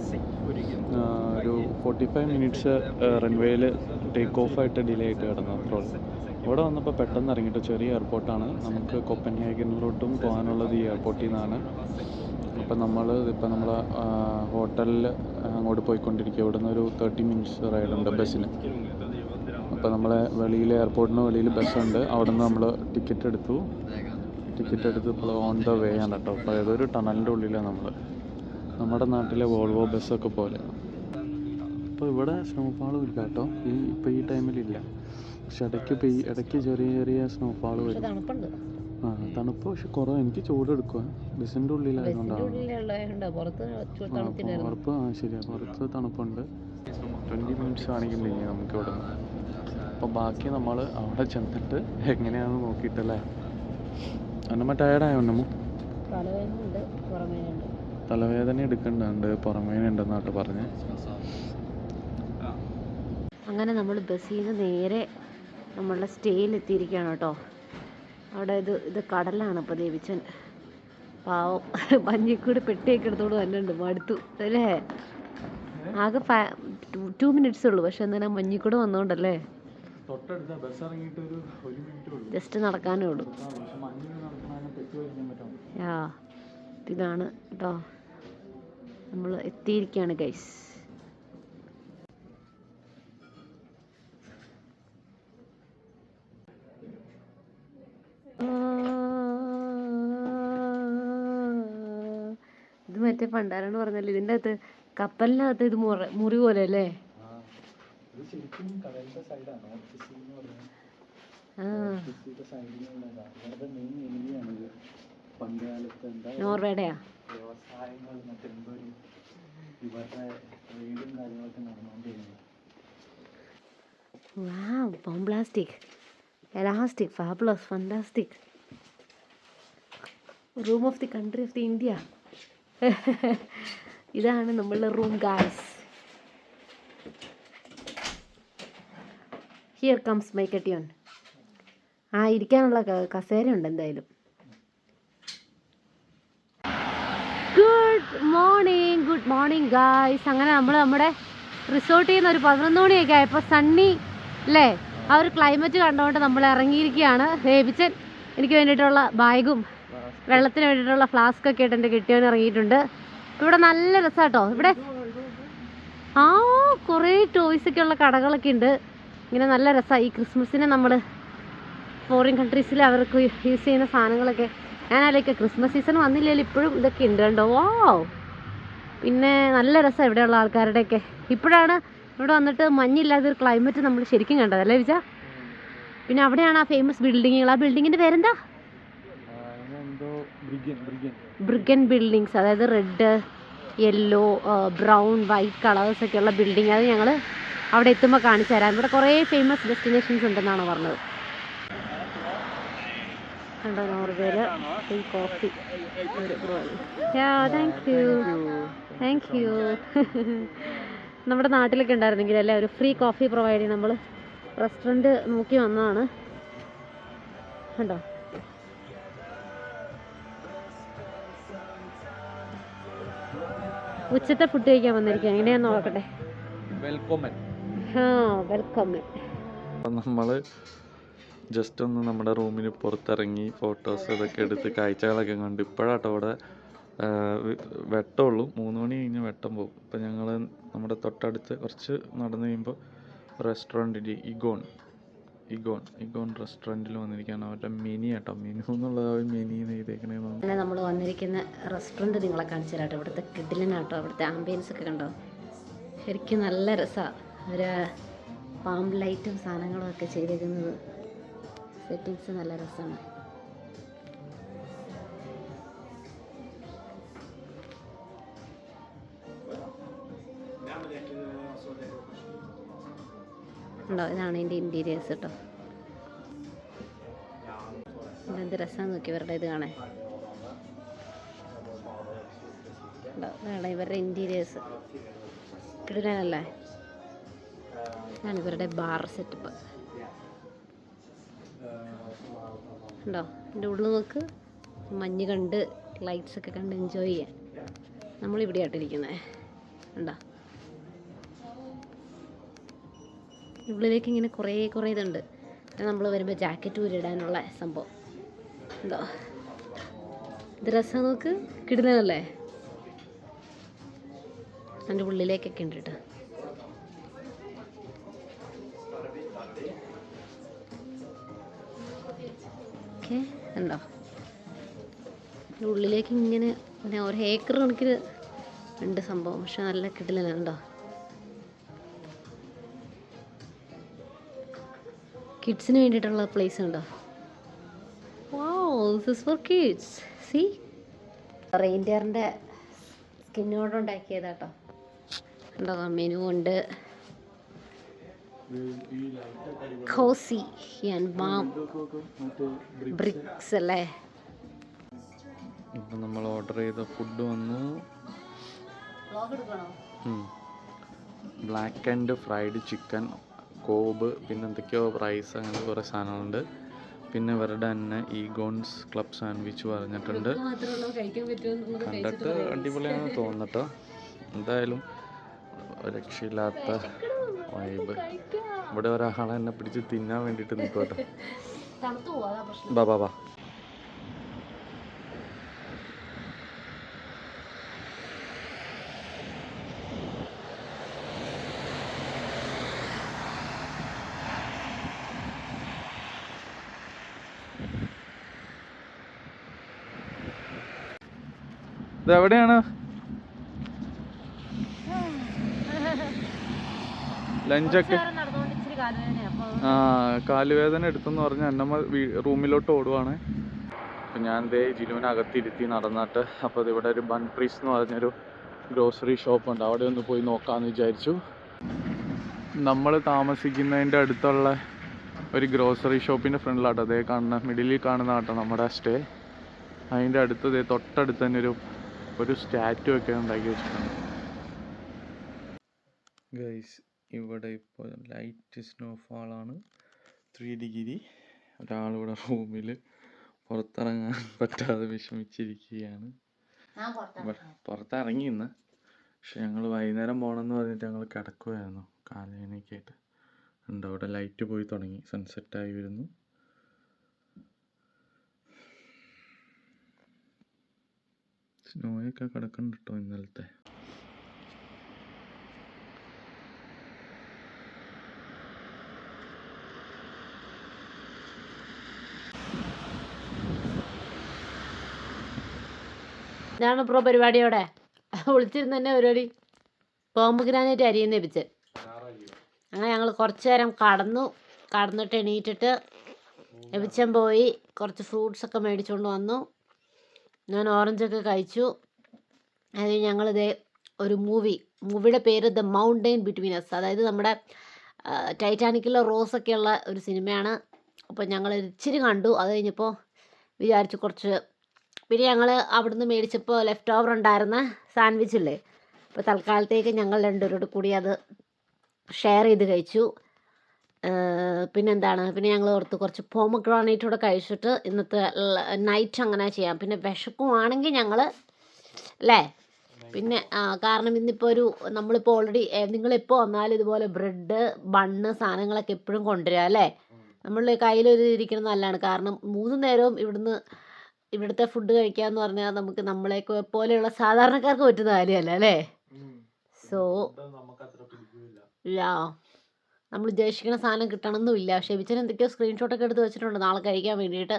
ഒരു 45 മിനിറ്റ്സ് റൺവേയിൽ ടേക്ക് ഓഫായിട്ട് ഡിലേ ആയിട്ട് കിടന്നു. അപ്പോൾ ഇവിടെ വന്നപ്പോൾ പെട്ടെന്ന് ഇറങ്ങിയിട്ട്, ചെറിയ എയർപോർട്ടാണ്. നമുക്ക് കോപ്പൻഹേഗനിലോട്ടും പോകാനുള്ളത് ഈ എയർപോർട്ടിൽ നിന്നാണ്. അപ്പം നമ്മൾ ഹോട്ടലിൽ അങ്ങോട്ട് പോയിക്കൊണ്ടിരിക്കുക. ഇവിടെ നിന്ന് ഒരു 30 മിനിറ്റ്സ് റൈഡുണ്ട് ബസ്സിന്. അപ്പോൾ നമ്മളെ വെളിയിൽ, എയർപോർട്ടിന് വെളിയിൽ ബസ്സുണ്ട്. അവിടെ നിന്ന് നമ്മൾ ടിക്കറ്റ് എടുത്ത് ഇപ്പോൾ ഓൺ ദ വേ ആണ് കേട്ടോ. അപ്പോൾ ഏതൊരു ടണലിൻ്റെ ഉള്ളിലാണ് നമ്മുടെ നാട്ടിലെ വോൾവോ ബസ്സൊക്കെ പോലെ. അപ്പോൾ ഇവിടെ സ്നോഫാളും ഇല്ല കേട്ടോ, ഇപ്പോൾ ഈ ടൈമിലില്ല. പക്ഷെ ഇടയ്ക്ക് ചെറിയ ചെറിയ സ്നോഫാൾ വരും. തണുപ്പ് പക്ഷെ കുറവ്. എനിക്ക് ചൂടെടുക്കുക, ബസ്സിൻ്റെ ഉള്ളിലായതുകൊണ്ടാണ്. പുറത്ത് ശരിയാണ്, പുറത്ത് തണുപ്പുണ്ട്. 20 മിനിറ്റ്സ് കാണിക്കുന്നുണ്ട് ഇനി നമുക്ക് ഇവിടെ നിന്ന്. അപ്പോൾ ബാക്കി നമ്മൾ അവിടെ ചെന്നിട്ട് എങ്ങനെയാണെന്ന് നോക്കിയിട്ടല്ലേ. അന്നമ്മ ടയർഡായോ അന്നമ്മ? തലവേദന എടുക്കണ്ടുണ്ട്, പുറമേന ഉണ്ടെന്നാട്ട് പറഞ്ഞ്. അങ്ങനെ നമ്മൾ ബസ്സിൽ നിന്ന് നേരെ നമ്മളുടെ സ്റ്റേയിലെത്തിയിരിക്കുകയാണ് കേട്ടോ. അവിടെ ഇത് കടലാണ്. ഇപ്പോൾ ദേവിച്ചൻ പാവം മഞ്ഞിക്കൂടെ പെട്ടിയൊക്കെ എടുത്തോണ്ട് വന്നിട്ടുണ്ട്, മടുത്തു അല്ലേ. ആകെ 2 മിനിറ്റ്സ് ഉള്ളൂ, പക്ഷെ എന്നാലും മഞ്ഞിക്കൂടെ വന്നോണ്ടല്ലേ ജസ്റ്റ് നടക്കാനേ ഉള്ളൂ. ഇതാണ് കേട്ടോ, നമ്മൾ എത്തിയിരിക്കുകയാണ് ഗൈസ്. ഇത് മറ്റേ പണ്ടാരാണ് പറഞ്ഞല്ലേ, ഇതിൻ്റെ അകത്ത് കപ്പലിനകത്ത് ഇത് മുറി പോലെ അല്ലേ. നോർവേഡയാ? Wow, bombastic, elastic, fabulous, fantastic. Room of the country of the India. ഇതാണ് നമ്മളുടെ room guys. Here comes my കെട്ടിയോൻ. ഇരിക്കാനുള്ള കസേരയുണ്ട് എന്തായാലും. Good morning guys. അങ്ങനെ നമ്മൾ നമ്മുടെ റിസോർട്ടിൽ നിന്ന് ഒരു 11 മണിയൊക്കെ ആയപ്പോൾ സണ്ണി അല്ലേ ആ ഒരു ക്ലൈമറ്റ് കണ്ടുകൊണ്ട് നമ്മൾ ഇറങ്ങിയിരിക്കുകയാണ്. ഹേബിച്ചൻ എനിക്ക് വേണ്ടിയിട്ടുള്ള ബാഗും വെള്ളത്തിന് വേണ്ടിയിട്ടുള്ള ഫ്ലാസ്ക് ഒക്കെ ആയിട്ട് എൻ്റെ കെട്ടിയവൻ ഇറങ്ങിയിട്ടുണ്ട്. ഇവിടെ നല്ല രസമാട്ടോ. ഇവിടെ കുറേ ടോയ്സൊക്കെ ഉള്ള കടകളൊക്കെ ഉണ്ട്. ഇങ്ങനെ നല്ല രസമാണ്. ഈ ക്രിസ്മസിന് നമ്മൾ ഫോറിൻ കൺട്രീസിൽ അവർക്ക് യൂസ് ചെയ്യുന്ന സാധനങ്ങളൊക്കെ ഞാനതിലേക്ക് ക്രിസ്മസ് സീസൺ വന്നില്ലെങ്കിൽ ഇപ്പോഴും ഇതൊക്കെ ഉണ്ട് കണ്ടോ. പിന്നെ നല്ല രസമാണ് ഇവിടെയുള്ള ആൾക്കാരുടെയൊക്കെ. ഇപ്പോഴാണ് ഇവിടെ വന്നിട്ട് മഞ്ഞില്ലാത്തൊരു ക്ലൈമറ്റ് നമ്മൾ ശരിക്കും കണ്ടത് അല്ലേ വിചാ. പിന്നെ അവിടെയാണ് ആ ഫേമസ് ബിൽഡിങ്ങുകൾ. ആ ബിൽഡിങ്ങിൻ്റെ പേരെന്താ? Bryggen buildings. അതായത് റെഡ്, യെല്ലോ, ബ്രൗൺ, വൈറ്റ് കളേഴ്സൊക്കെയുള്ള ബിൽഡിങ്. അത് ഞങ്ങൾ അവിടെ എത്തുമ്പോൾ കാണിച്ചു തരാം. ഇവിടെ കുറേ ഫേമസ് ഡെസ്റ്റിനേഷൻസ് ഉണ്ടെന്നാണ് പറഞ്ഞത്. കണ്ടോ നോർവേയിൽ ഈ കോഫി. Thank you. നമ്മുടെ നാട്ടിലൊക്കെ ഉണ്ടായിരുന്നെങ്കിൽ അല്ലേ ഒരു ഫ്രീ കോഫി പ്രൊവൈഡ് ചെയ്യും. നമ്മൾ റെസ്റ്റോറൻറ്റ് നോക്കി വന്നതാണ്. കണ്ടോ ഉച്ചത്തെ ഫുഡ് കഴിക്കാൻ വന്നിരിക്കുക. എങ്ങനെയാന്ന് നോക്കട്ടെ. വെൽക്കം. നമ്മൾ ജസ്റ്റ് ഒന്ന് നമ്മുടെ റൂമിന് പുറത്തിറങ്ങി ഫോട്ടോസ് ഇതൊക്കെ എടുത്ത് കാഴ്ചകളൊക്കെ കണ്ട് ഇപ്പോഴാട്ടോ അവിടെ വെട്ടമുള്ളൂ. 3 മണി കഴിഞ്ഞ് വെട്ടം പോകും. ഇപ്പം ഞങ്ങൾ നമ്മുടെ തൊട്ടടുത്ത് കുറച്ച് നടന്നു കഴിയുമ്പോൾ റെസ്റ്റോറൻറ്റിൽ ഇഗോൺ റെസ്റ്റോറൻറ്റിൽ വന്നിരിക്കുകയാണ്. അവരുടെ മെനു കേട്ടോ. മെനു എന്നുള്ളത് മെനു ചെയ്തേക്കണേന്ന്. നമ്മൾ വന്നിരിക്കുന്ന റെസ്റ്റോറൻറ്റ് നിങ്ങളെ കാണിച്ചു തരാട്ടോ. ഇവിടുത്തെ കിഡിലിനാട്ടോ. ഇവിടുത്തെ ആംബിയൻസ് ഒക്കെ കണ്ടോ. ശരിക്കും നല്ല രസമാണ്. ഒരു പാം ലൈറ്റും സാധനങ്ങളും ഒക്കെ ചെയ്തേക്കുന്നത്. സെറ്റിങ്സ് നല്ല രസമാണ്. ഉണ്ടോ. ഇതാണ് ഇതിൻ്റെ ഇൻറ്റീരിയേഴ്സ് കേട്ടോ. എന്ത് രസമാണെന്ന് നോക്കി ഇവരുടെ ഇത് കാണാൻ. ഇതാണ് ഇവരുടെ ഇൻറ്റീരിയേഴ്സ്. കിടിലനല്ലേ. ഇതാണ് ഇവരുടെ ബാർ സെറ്റപ്പ്. ഉണ്ടോ. എൻ്റെ ഉള്ളിൽ നോക്ക്. മഞ്ഞ് കണ്ട് ലൈറ്റ്സൊക്കെ കണ്ട് എൻജോയ് ചെയ്യാൻ നമ്മളിവിടെ ആയിട്ടിരിക്കുന്നത്. ഉണ്ടോ. ഉള്ളിലേക്ക് ഇങ്ങനെ കുറേ ഇതുണ്ട്. നമ്മൾ വരുമ്പോൾ ജാക്കറ്റ് ഊരിടാനുള്ള സംഭവം ഉണ്ടോ. ഇത് രസം നോക്ക്. കിടുന്നതല്ലേ. അതിൻ്റെ ഉള്ളിലേക്കൊക്കെ ഉണ്ട് കേട്ടോ. ഓക്കെ ഉണ്ടോ. ഉള്ളിലേക്ക് ഇങ്ങനെ പിന്നെ 1 ഏക്കർ കണക്കിന് ഉണ്ട് സംഭവം. പക്ഷെ നല്ല കിടിലനാണ് ഉണ്ടോ. കിഡ്സിന് വേണ്ടിയിട്ടുള്ള പ്ലേസ് ഉണ്ടോ. This is for kids. See റെയിൻഡിയറിൻ്റെ സ്കിന്നോട് ഉണ്ടാക്കിയതാട്ടോ. ഉണ്ടോ. മെനു ഉണ്ട്. കോസി ആൻഡ് വാം ബ്രിക്സ് അല്ലേ. ഇപ്പം നമ്മൾ ഓർഡർ ചെയ്ത ഫുഡ് വന്നു. Black and fried chicken, Cobb, പിന്നെ എന്തൊക്കെയോ റൈസ്, അങ്ങനെ കുറേ സാധനങ്ങളുണ്ട്. പിന്നെ ഇവരുടെ തന്നെ ഈഗോൺസ് ക്ലബ് സാൻഡ്വിച്ച് പറഞ്ഞിട്ടുണ്ട്. കണ്ടിട്ട് അടിപൊളിയാണെന്ന് തോന്നട്ടോ. എന്തായാലും രക്ഷയില്ലാത്ത വൈബ്. ഇവിടെ ഒരാളെ എന്നെ പിടിച്ച് തിന്നാൻ വേണ്ടിയിട്ട് നിൽക്കോട്ടോ. ബാ ഇതെവിടെയാണ് ലഞ്ചൊക്കെ? കാലുവേദന എടുത്തെന്ന് പറഞ്ഞ് അന്നമ്മ റൂമിലോട്ട് ഓടുവാണ്. അപ്പം ഞാൻ ദേ ജിലുവിനകത്തിരുത്തി നടന്നിട്ട്. അപ്പോൾ ഇതിവിടെ ഒരു ബൺ പ്രീസ് എന്ന് പറഞ്ഞൊരു ഗ്രോസറി ഷോപ്പ് ഉണ്ട്. അവിടെ ഒന്ന് പോയി നോക്കാമെന്ന് വിചാരിച്ചു. നമ്മൾ താമസിക്കുന്നതിൻ്റെ അടുത്തുള്ള ഒരു ഗ്രോസറി ഷോപ്പിൻ്റെ ഫ്രണ്ടിലാട്ടോ അതേ കാണുന്ന മിഡിലിൽ കാണുന്ന കേട്ടോ നമ്മുടെ സ്റ്റേ. അതിൻ്റെ അടുത്ത് തൊട്ടടുത്ത് തന്നെ ഒരു സ്റ്റാറ്റു ഒക്കെ ഉണ്ടാക്കി വെച്ചിട്ടുണ്ട്. ഗൈസ്, ഇവിടെ ഇപ്പോൾ ലൈറ്റ് സ്നോഫാളാണ്, 3 ഡിഗ്രി. ഒരാളിവിടെ റൂമിൽ പുറത്തിറങ്ങാൻ പറ്റാതെ വിഷമിച്ചിരിക്കുകയാണ്. പുറത്തിറങ്ങി ഇന്ന്, പക്ഷെ ഞങ്ങൾ വൈകുന്നേരം പോകണമെന്ന് പറഞ്ഞിട്ട് ഞങ്ങൾ കിടക്കുമായിരുന്നു കാലവേദനയൊക്കെ ആയിട്ട്. ഉണ്ട് അവിടെ ലൈറ്റ് പോയി തുടങ്ങി, സൺസെറ്റായി വരുന്നു. സ്നോയൊക്കെ കിടക്കുന്നുണ്ട് കേട്ടോ ഇന്നലത്തെ. ഇതാണ് ബ്രോ പരിപാടിയോടെ വിളിച്ചിരുന്ന തന്നെ പരിപാടി. പോംഗ്രാനൈറ്റ് അരിയുന്ന എപ്പിച്ച് അങ്ങനെ ഞങ്ങൾ കുറച്ച് നേരം കടന്നിട്ട് എണീറ്റിട്ട് എപ്പിച്ചൻ പോയി കുറച്ച് ഫ്രൂട്ട്സൊക്കെ മേടിച്ചുകൊണ്ട് വന്നു. ഞാൻ ഓറഞ്ചൊക്കെ കഴിച്ചു. അത് ഞങ്ങളിതേ ഒരു മൂവിയുടെ പേര് ദ മൗണ്ടെയിൻ ബിറ്റ്വീൻ അസ്, അതായത് നമ്മുടെ ടൈറ്റാനിക്കിലെ റോസൊക്കെ ഉള്ള ഒരു സിനിമയാണ്. അപ്പോൾ ഞങ്ങൾ ഇച്ചിരി കണ്ടു. അത് കഴിഞ്ഞപ്പോൾ വിചാരിച്ചു കുറച്ച്, പിന്നെ ഞങ്ങൾ അവിടുന്ന് മേടിച്ചപ്പോൾ ലെഫ്റ്റ് ഓവർ ഉണ്ടായിരുന്ന സാൻഡ്വിച്ചില്ലേ, അപ്പോൾ തൽക്കാലത്തേക്ക് ഞങ്ങൾ രണ്ടുപേരോട് കൂടി അത് ഷെയർ ചെയ്ത് കഴിച്ചു. പിന്നെ ഞങ്ങൾ ഓർത്ത് കുറച്ച് പോമഗ്രാനൈറ്റ് കൂടെ കഴിച്ചിട്ട് ഇന്നത്തെ നൈറ്റ് അങ്ങനെ ചെയ്യാം. പിന്നെ വിശക്കുവാണെങ്കിൽ ഞങ്ങൾ അല്ലേ, പിന്നെ കാരണം ഇന്നിപ്പോൾ നമ്മളിപ്പോൾ ഓൾറെഡി നിങ്ങളെപ്പോൾ വന്നാലും ഇതുപോലെ ബ്രെഡ് ബണ്ണ് സാധനങ്ങളൊക്കെ എപ്പോഴും കൊണ്ടുവരിക അല്ലേ. നമ്മളുടെ കയ്യിലൊരു ഇരിക്കുന്നത് നല്ലതാണ്. കാരണം 3 നേരവും ഇവിടുത്തെ ഫുഡ് കഴിക്കുക എന്ന് പറഞ്ഞാൽ നമുക്ക് നമ്മളെ പോലെയുള്ള സാധാരണക്കാർക്ക് പറ്റുന്ന കാര്യമല്ല അല്ലേ. സോ നമ്മൾ ഉദ്ദേശിക്കുന്ന സാധനം കിട്ടണമെന്നുമില്ല. പക്ഷേ എബിച്ചൻ എന്തൊക്കെയോ സ്ക്രീൻഷോട്ടൊക്കെ എടുത്ത് വെച്ചിട്ടുണ്ട് നാളെ കഴിക്കാൻ വേണ്ടിയിട്ട്.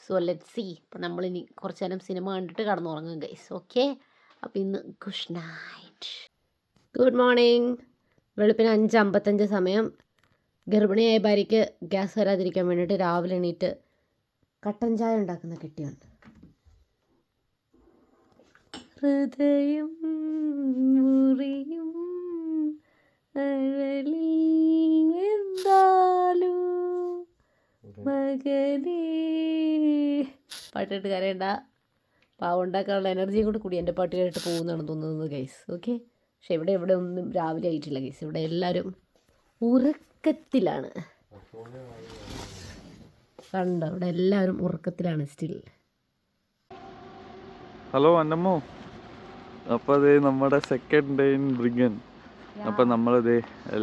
So let see. അപ്പം നമ്മളിനി കുറച്ച് നേരം സിനിമ കണ്ടിട്ട് കടന്നുറങ്ങും ഗൈസ്. ഓക്കെ, അപ്പം ഇന്ന് ഗുഡ് നൈറ്റ്. Good morning. വെളുപ്പിന് 5:55 സമയം. ഗർഭിണിയായ ഭാര്യയ്ക്ക് ഗ്യാസ് വരാതിരിക്കാൻ വേണ്ടിയിട്ട് രാവിലെ എണീറ്റ് കട്ടൻ ചായ ഉണ്ടാക്കുന്ന കെട്ടിയുണ്ട്. ഹൃദയം മുറിയും എന്താലും മകനേ. പാട്ടിട്ട് കരയണ്ട, പാവം ഉണ്ടാക്കാനുള്ള എനർജിയും കൂടി എൻ്റെ പാട്ട് കേട്ട് പോകുന്നതാണ് തോന്നുന്നത് ഗൈസ്. ഓക്കെ, പക്ഷെ ഇവിടെ ഒന്നും രാവിലെ ആയിട്ടില്ല ഗൈസ്. ഇവിടെ എല്ലാവരും ഉറക്കത്തിലാണ്. കണ്ടോ, ഇവിടെ എല്ലാവരും ഉറക്കത്തിലാണ് സ്റ്റിൽ. ഹലോ അന്നമ്മോ. അപ്പോൾ അതേ നമ്മുടെ സെക്കൻഡ് ഡേ ഇൻ ബ്രിഗൻ. അപ്പം നമ്മളിതേ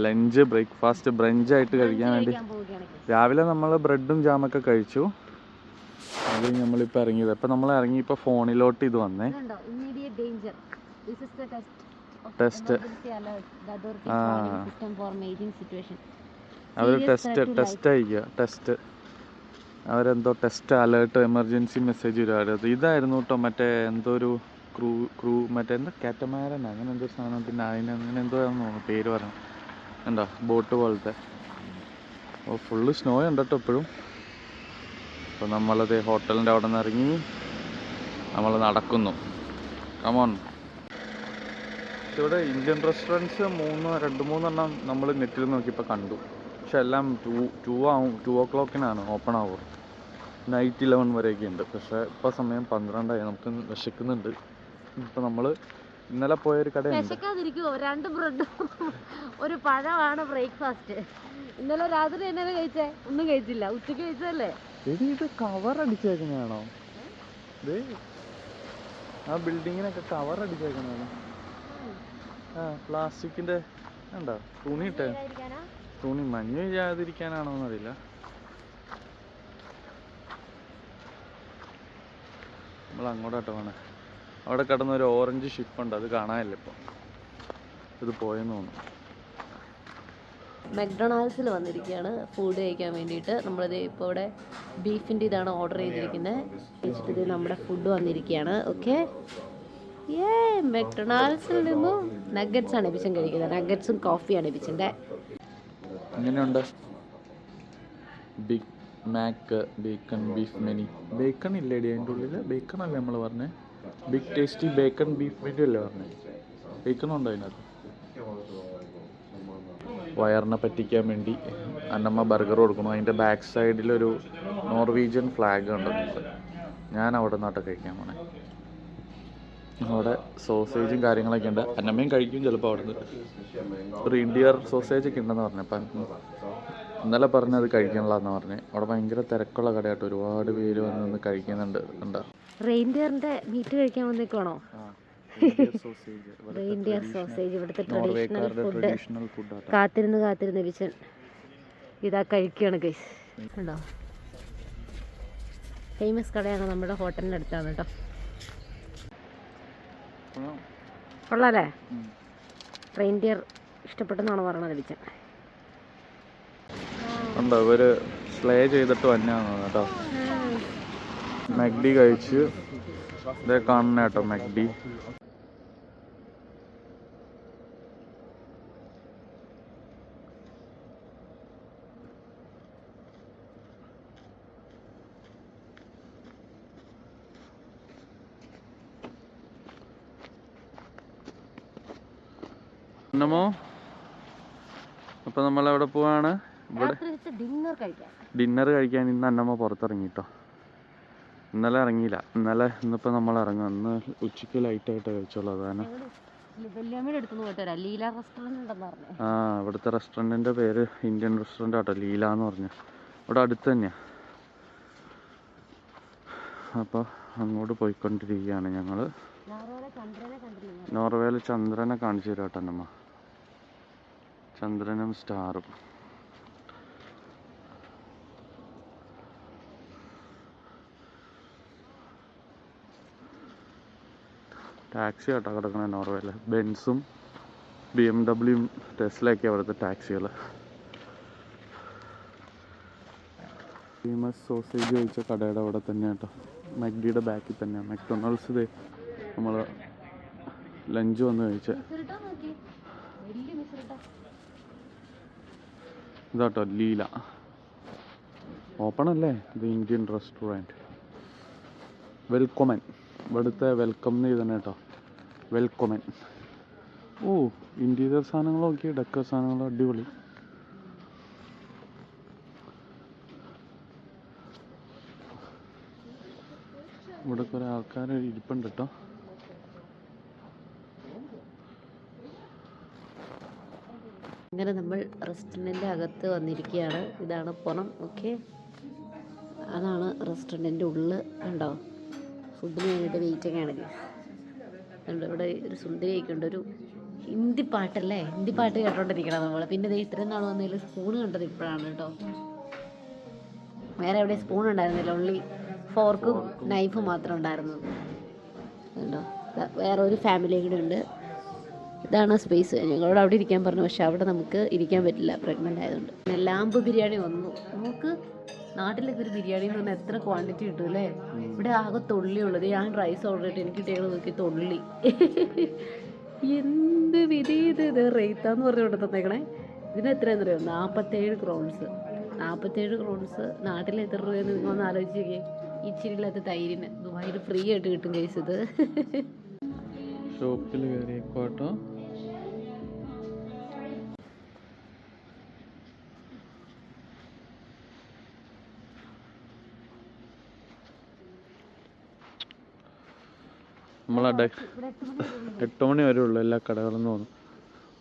ലഞ്ച് ബ്രേക്ക്ഫാസ്റ്റ് ബ്രഞ്ചായിട്ട് കഴിക്കാൻ വേണ്ടി രാവിലെ നമ്മൾ ബ്രെഡും ജാമൊക്കെ കഴിച്ചു. അത് നമ്മളിപ്പോൾ ഇറങ്ങിയത്. അപ്പം നമ്മൾ ഇറങ്ങിയപ്പോൾ ഫോണിലോട്ട് ഇത് വന്നേ ടെസ്റ്റ്. അവർ ടെസ്റ്റ് അയക്കുക. അവരെന്തോ ടെസ്റ്റ് അലേർട്ട് എമർജൻസി മെസ്സേജ് വരുമായിരുന്നു. ഇതായിരുന്നു കേട്ടോ മറ്റേ എന്തോ ഒരു ക്രൂ മറ്റേ എന്താ കാറ്റമാരൻ അങ്ങനെ എന്തോ സാധനം. പിന്നെ അങ്ങനെ എന്തോ ആണെന്ന് തോന്നുന്നു പേര് പറഞ്ഞു. എന്താ ബോട്ട് പോലത്തെ. അപ്പോൾ ഫുള്ള് സ്നോ ഉണ്ട് കേട്ടോ ഇപ്പോഴും. അപ്പോൾ നമ്മളത് ഹോട്ടലിൻ്റെ അവിടെ നിന്ന് ഇറങ്ങി നമ്മൾ നടക്കുന്നു. കമോൺ. ഇവിടെ ഇന്ത്യൻ റെസ്റ്റോറൻറ്റ്സ് 2-3 നമ്മൾ നെറ്റിൽ നോക്കിയപ്പോൾ കണ്ടു. പക്ഷെ എല്ലാം 2 o'clock ഓപ്പൺ ആവുക. നൈറ്റ് 11 വരെയൊക്കെ ഉണ്ട്. പക്ഷേ ഇപ്പോൾ സമയം 12 നമുക്ക് വിശക്കുന്നുണ്ട്. ഇപ്പം നമ്മൾ ഇന്നലെ പോയൊരു കടയുണ്ട്. വിശക്കാതിരിക്കുമോ? 2 ബ്രെഡും ഒരു പഴമാണ് ബ്രേക്ക്ഫാസ്റ്റ്. ഇന്നലെ രാത്രി എന്നല്ലേ കഴിച്ചേ? ഒന്നും കഴിച്ചില്ല. ഉച്ചയ്ക്ക് കഴിച്ചതല്ലേ? ഇത് കവർ അടിച്ചേക്കുന്നതാണോ? ഇത് ആ ബിൽഡിങ്ങിനൊക്കെ കവർ അടിച്ചേക്കുന്നതാണ്. പ്ലാസ്റ്റിക്കിൻ്റെ ഉണ്ടോ? തുണി മഞ്ഞ് വീഴാതിരിക്കാനാണോ എന്നറിയില്ല. നമ്മൾ അങ്ങോട്ടാട്ടോ വേണേ. അവിടെ കിടന്ന ഒരു ഓറഞ്ച് ഷിപ്പുണ്ട്, അത് കാണാനില്ല ഇപ്പോൾ. ഇത് പോയെന്ന് തോന്നുന്നു. മക്ഡൊണാൾഡ്സിൽ വന്നിരിക്കുകയാണ് ഫുഡ് കഴിക്കാൻ വേണ്ടിയിട്ട്. നമ്മളിത് ഇപ്പോൾ ഇവിടെ ബീഫിൻ്റെ ഇതാണ് ഓർഡർ ചെയ്തിരിക്കുന്നത്. കഴിച്ചിട്ട് നമ്മുടെ ഫുഡ് വന്നിരിക്കുകയാണ്. ഓക്കെ, മക്ഡൊണാൾഡ്സിൽ നിന്നും നഗറ്റ്സ് ആണ് എബിച്ചൻ കഴിക്കുന്നത്. നഗറ്റ്സും കോഫിയാണ് എബിച്ചൻ്റെ. എങ്ങനെയുണ്ട്? Big mac bacon beef menu. Bacon ഇല്ലേടി അതിൻ്റെ ഉള്ളിൽ? ബേക്കൺ അല്ലേ നമ്മൾ പറഞ്ഞത്? Big tasty bacon beef menu അല്ലേ പറഞ്ഞത്? ബേക്കൺ ഉണ്ടോ അതിനകത്ത്? വയറിനെ പറ്റിക്കാൻ വേണ്ടി അന്നമ്മ ബർഗർ കൊടുക്കണം. അതിൻ്റെ ബാക്ക് സൈഡിലൊരു നോർവീജിയൻ ഫ്ലാഗ് ഉണ്ട്. ഞാൻ അവിടെ നിന്നാട്ടോ കഴിക്കാൻ പോണേ. അവിടെ സോസേജും കാര്യങ്ങളൊക്കെ ഉണ്ട്. അന്നമ്മയും കഴിക്കും ചിലപ്പോൾ അവിടെ നിന്ന്. റീൻഡിയർ സോസേജ് ഒക്കെ ഉണ്ടെന്ന് പറഞ്ഞു. അപ്പം ഇന്നലെ പറഞ്ഞത് കഴിക്കണില്ലെന്ന് പറഞ്ഞ്. അവിടെ ഭയങ്കര തിരക്കുള്ള കടയായിട്ട് ഒരുപാട് പേര് വന്ന് കഴിക്കുന്നുണ്ട്. എന്താ റെയിൻഡിയറിന്റെ മീറ്റ് കഴിക്കാൻ വന്നേക്കാണോ? റെയിൻഡിയർ സോസേജ് ഇവിടുത്തെ ട്രഡീഷണൽ ഫുഡ്. കാത്തിരുന്ന് വിച്ചൻ ഇതാ കഴിക്കുകയാണ് ഗൈസ്. ഉണ്ടോ? ഫേമസ് കടയാണ്, നമ്മുടെ ഹോട്ടലിൻ്റെ അടുത്താണ് കേട്ടോ. കൊള്ളാല്ലേ? റെയിൻഡിയർ ഇഷ്ടപ്പെട്ടെന്നാണ് പറയണത് വിച്ചൻ. ഉണ്ടോ ഇവര് സ്ലേ ചെയ്തിട്ട് തന്നെയാണ് കേട്ടോ. മെക്ഡി കഴിച്ച് ഇതേ കാണുന്ന കേട്ടോ മെക്ഡി. അന്നമോ അപ്പൊ നമ്മളെവിടെ പോവാണ്? ഇവിടെ ഡിന്നർ കഴിക്കാൻ ഇന്ന് അന്നമ്മ പുറത്തിറങ്ങിട്ടോ. ഇന്നലെ ഇറങ്ങിയില്ല. ഇന്നിപ്പോൾ നമ്മൾ ഇറങ്ങും. ഇന്ന് ഉച്ചയ്ക്ക് ലൈറ്റായിട്ട് കഴിച്ചോളൂ. അതാണ് ഇവിടുത്തെ റെസ്റ്റോറൻറ്റിൻ്റെ പേര് ഇന്ത്യൻ റെസ്റ്റോറൻ്റ് ആട്ടോ, ലീല എന്ന് പറഞ്ഞു. ഇവിടെ അടുത്ത് തന്നെയാണ്. അപ്പോൾ അങ്ങോട്ട് പോയിക്കൊണ്ടിരിക്കുകയാണ് ഞങ്ങൾ. നോർവേയിൽ ചന്ദ്രനെ കാണിച്ചു തരാം കേട്ടോ അന്നമ്മ. ചന്ദ്രനും സ്റ്റാറും. ടാക്സി കേട്ടോ കിടക്കണ നോർവേയിൽ. ബെൻസും BMW ടെസ്ലയൊക്കെ അവിടുത്തെ ടാക്സികൾ. ഫേമസ് സോസേജ് കഴിച്ച കടയുടെ അവിടെ തന്നെ കേട്ടോ. മെക്ഡിയുടെ ബാക്കിൽ തന്നെ. മെക്ഡൊണാൾഡ്സ് ഇത് നമ്മൾ ലഞ്ച് വന്ന് കഴിച്ച ഇതാട്ടോ ലീല. ഓപ്പൺ അല്ലേ? ഇത് ഇന്ത്യൻ റെസ്റ്റോറൻറ്റ്. വെൽക്കൊമൻ. ഇവിടുത്തെ വെൽക്കം എന്ന് ചെയ്തന്നെ കേട്ടോ. വെൽക്കൊമൻ. ഓ ഇൻറ്റീരിയർ സാധനങ്ങളൊക്കെ, ഡെക്കർ സാധനങ്ങളും അടിപൊളി. ഇവിടെ കുറേ ആൾക്കാർ ഇരിപ്പുണ്ട് കേട്ടോ. അങ്ങനെ നമ്മൾ റെസ്റ്റോറൻറ്റിൻ്റെ അകത്ത് വന്നിരിക്കുകയാണ്. ഇതാണ് പുറം. ഓക്കെ, അതാണ് റെസ്റ്റോറൻറ്റിൻ്റെ ഉള്ളിൽ. കണ്ടോ? ഫുഡിന് വേണ്ടിയിട്ട് വെയിറ്റൊക്കെയാണ്. ഇവിടെ ഒരു സുന്ദരിയൊക്കെ ഉണ്ട്. ഒരു ഹിന്ദി പാട്ടല്ലേ? ഹിന്ദി പാട്ട് കേട്ടോണ്ടിരിക്കണം നമ്മൾ. പിന്നെ ഇത്രയും നാൾ വന്നതിൽ സ്പൂൺ കണ്ടത് ഇപ്പോഴാണ് കേട്ടോ. വേറെ എവിടെ സ്പൂൺ ഉണ്ടായിരുന്നില്ല. ഓൺലി ഫോർക്കും നൈഫും മാത്രം ഉണ്ടായിരുന്നു. കണ്ടോ? വേറെ ഒരു ഫാമിലിയും കൂടെ ഉണ്ട്. ഇതാണ് സ്പേസ്. ഞങ്ങളോട് അവിടെ ഇരിക്കാൻ പറഞ്ഞു. പക്ഷെ അവിടെ നമുക്ക് ഇരിക്കാൻ പറ്റില്ല, പ്രഗ്നൻ്റ് ആയതുകൊണ്ട്. ലാമ്പ് ബിരിയാണി വന്നു. നമുക്ക് നാട്ടിലൊക്കെ ഒരു ബിരിയാണി എന്ന് പറഞ്ഞാൽ എത്ര ക്വാണ്ടിറ്റി കിട്ടും അല്ലേ? ഇവിടെ ആകെ തൊള്ളി ഉള്ളത്. ഞാൻ റൈസ് ഓർഡർ ചെയ്തിട്ട് എനിക്ക് കിട്ടിയത് നോക്കി തൊള്ളി. എന്ത് വിധി ഇത് റേറ്റാന്ന് പറഞ്ഞു കൊണ്ട് തന്നേക്കണേ. ഇതിന് എത്രയാണെന്ന് അറിയാം? 47 ക്രോൺസ്. 47 ക്രോൺസ് നാട്ടിൽ എത്ര രൂപയെന്ന് നിങ്ങൾ ഒന്ന് ആലോചിച്ചേ. ഇച്ചിരില്ലാത്ത തൈരിന് ദുബായിൽ ഫ്രീ ആയിട്ട് കിട്ടും കേസ്. ഇത് ഷോപ്പിൽ കയറിയേക്കോട്ടോ. നമ്മൾ 8 മണി വരെ ഉള്ളൂ എല്ലാ കടകളും തോന്നും.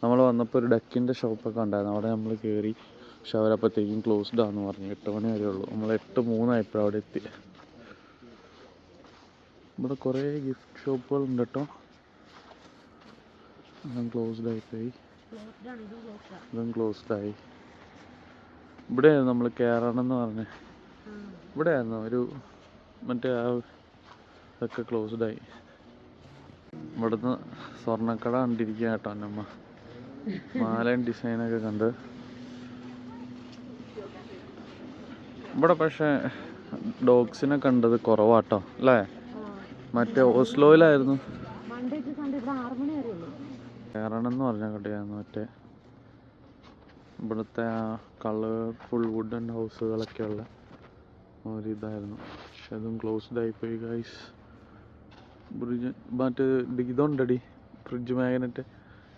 നമ്മൾ വന്നപ്പോൾ ഒരു ഡക്കിൻ്റെ ഷോപ്പൊക്കെ ഉണ്ടായിരുന്നു. അവിടെ നമ്മൾ കയറി. പക്ഷെ അവരപ്പോഴത്തേക്കും ക്ലോസ്ഡ് ആണെന്ന് പറഞ്ഞു. 8 മണി വരെ ഉള്ളൂ. നമ്മൾ 8:03 ആയപ്പോഴും അവിടെ എത്തി. ഇവിടെ കുറേ ഗിഫ്റ്റ് ഷോപ്പുകളുണ്ട് കേട്ടോ. ഇതും ക്ലോസ്ഡ് ആയിപ്പോയി. ഇതും ക്ലോസ്ഡ് ആയി. ഇവിടെയായിരുന്നു നമ്മൾ കയറണമെന്ന് പറഞ്ഞ്. ഇവിടെയായിരുന്നു ഒരു മറ്റേ ഇതൊക്കെ ക്ലോസ്ഡ് ആയി. ഇവിടുന്ന് സ്വർണ്ണക്കട കണ്ടിരിക്കുക കേട്ടോ അന്നമ്മ. മാലയും ഡിസൈനൊക്കെ കണ്ട്. ഇവിടെ പക്ഷേ ഡോഗ്സിനെ കണ്ടത് കുറവാട്ടോ അല്ലേ? മറ്റേ ഓസ്ലോയിലായിരുന്നു കയറണം എന്ന് പറഞ്ഞ കടയായിരുന്നു. മറ്റേ ഇവിടുത്തെ ആ കളർഫുൾ വുഡൻ ഹൗസുകളൊക്കെ ഉള്ള ഒരിതായിരുന്നു. പക്ഷെ അതും ക്ലോസ്ഡ് ആയിപ്പോയി ഗൈസ്. മറ്റേ ഇതുണ്ടടി ഫ്രിഡ്ജ് മാഗ്നറ്റ്.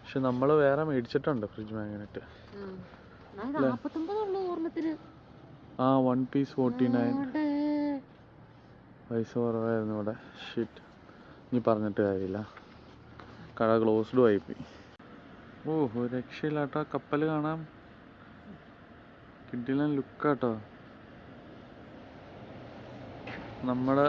പക്ഷെ നമ്മൾ വേറെ മേടിച്ചിട്ടുണ്ട് ഫ്രിഡ്ജ് മാഗ്നറ്റ്. ആ 1 പീസ് 49. പൈസ കുറവായിരുന്നു ഇവിടെ. ഷിറ്റ്, ഇനി പറഞ്ഞിട്ട് കാര്യമില്ല, കട ക്ലോസ്ഡും ആയിപ്പോയി. ഓ, ഒരു രക്ഷയില്ല കേട്ടോ. കപ്പൽ കാണാം, കിട്ടില്ല ലുക്കാട്ടോ. നമ്മുടെ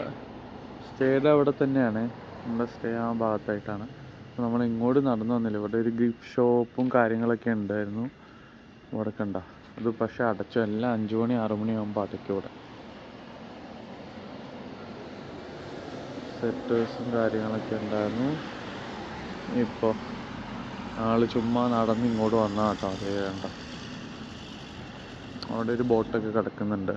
സ്റ്റേയുടെ അവിടെ തന്നെയാണ്, നമ്മുടെ സ്റ്റേ ആ ഭാഗത്തായിട്ടാണ്. അപ്പോൾ നമ്മൾ ഇങ്ങോട്ട് നടന്നു വന്നില്ല. ഇവിടെ ഒരു ഗിഫ്റ്റ് ഷോപ്പും കാര്യങ്ങളൊക്കെ ഉണ്ടായിരുന്നു. ഇവിടെ കണ്ട അത് പക്ഷെ അടച്ചു. എല്ലാം 5 മണി 6 മണിയാകുമ്പോൾ അടയ്ക്കും. ഇവിടെ സെറ്റേഴ്സും കാര്യങ്ങളൊക്കെ ഉണ്ടായിരുന്നു. ഇപ്പോൾ ആള് ചുമ്മാ നടന്ന് ഇങ്ങോട്ട് വന്നാൽ കേട്ടോ. അതേ വേണ്ട, അവിടെ ഒരു ബോട്ടൊക്കെ കിടക്കുന്നുണ്ട്.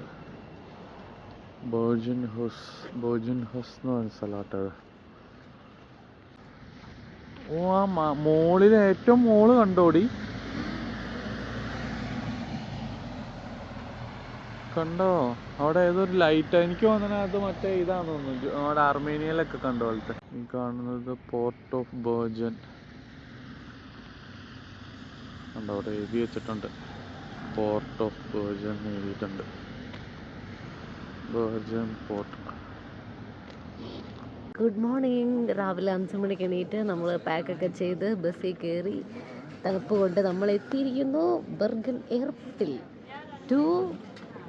ബോർജിൻ ഹൗസ് എന്ന് പറഞ്ഞ സ്ഥലമാട്ടത്. ഓ, ആ മോളിൽ ഏറ്റവും മോള് കണ്ടോടി, കണ്ടോ? അവിടെ ഏതൊരു ലൈറ്റ്, എനിക്ക് തോന്നണ അത് മറ്റേ ഇതാന്ന് തോന്നുന്നു, അവിടെ അർമേനിയയിലൊക്കെ കണ്ട പോലത്തെ. ഈ കാണുന്നത് പോർട്ട് ഓഫ് ബോർജൻ. കണ്ടോ, അവിടെ എഴുതി വെച്ചിട്ടുണ്ട് പോർട്ട് ഓഫ് ബോർജൻ എഴുതിയിട്ടുണ്ട്. Borgen port. Good morning. രാവിലെ 5 മണിക്ക് എണീറ്റ് നമ്മൾ പാക്കൊക്കെ ചെയ്ത് ബസ്സിൽ കയറി തണുപ്പ് കൊണ്ട് നമ്മൾ എത്തിയിരിക്കുന്നു ബെർഗൻ എയർപോർട്ടിൽ ടു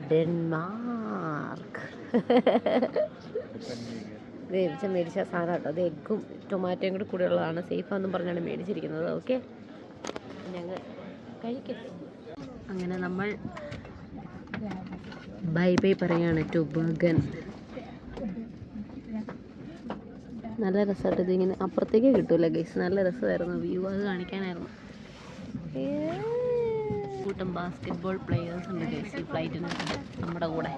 ഡെൻമാർക്ക്. മേടിച്ച സാധനം കേട്ടോ. അത് എഗ്ഗും ടൊമാറ്റോയും കൂടി കൂടെയുള്ളതാണ്. സേഫാന്നും പറഞ്ഞാണ് മേടിച്ചിരിക്കുന്നത്. ഓക്കെ, ഞങ്ങൾ കഴിക്കട്ടെ. അങ്ങനെ നമ്മൾ ബൈ ബൈ പറയാണ് ടു ബെർഗൻ. നല്ല രസമായിട്ട് ഇതിങ്ങനെ അപ്പുറത്തേക്ക് കിട്ടൂല ഗൈസ്. നല്ല രസമായിരുന്നു വ്യൂ, അത് കാണിക്കാനായിരുന്നു. കൂട്ടം ബാസ്കറ്റ് പ്ലെയേഴ്സ് ഉണ്ട് ഗൈസ് ഈ ഫ്ലൈറ്റിന് നമ്മുടെ കൂടെ.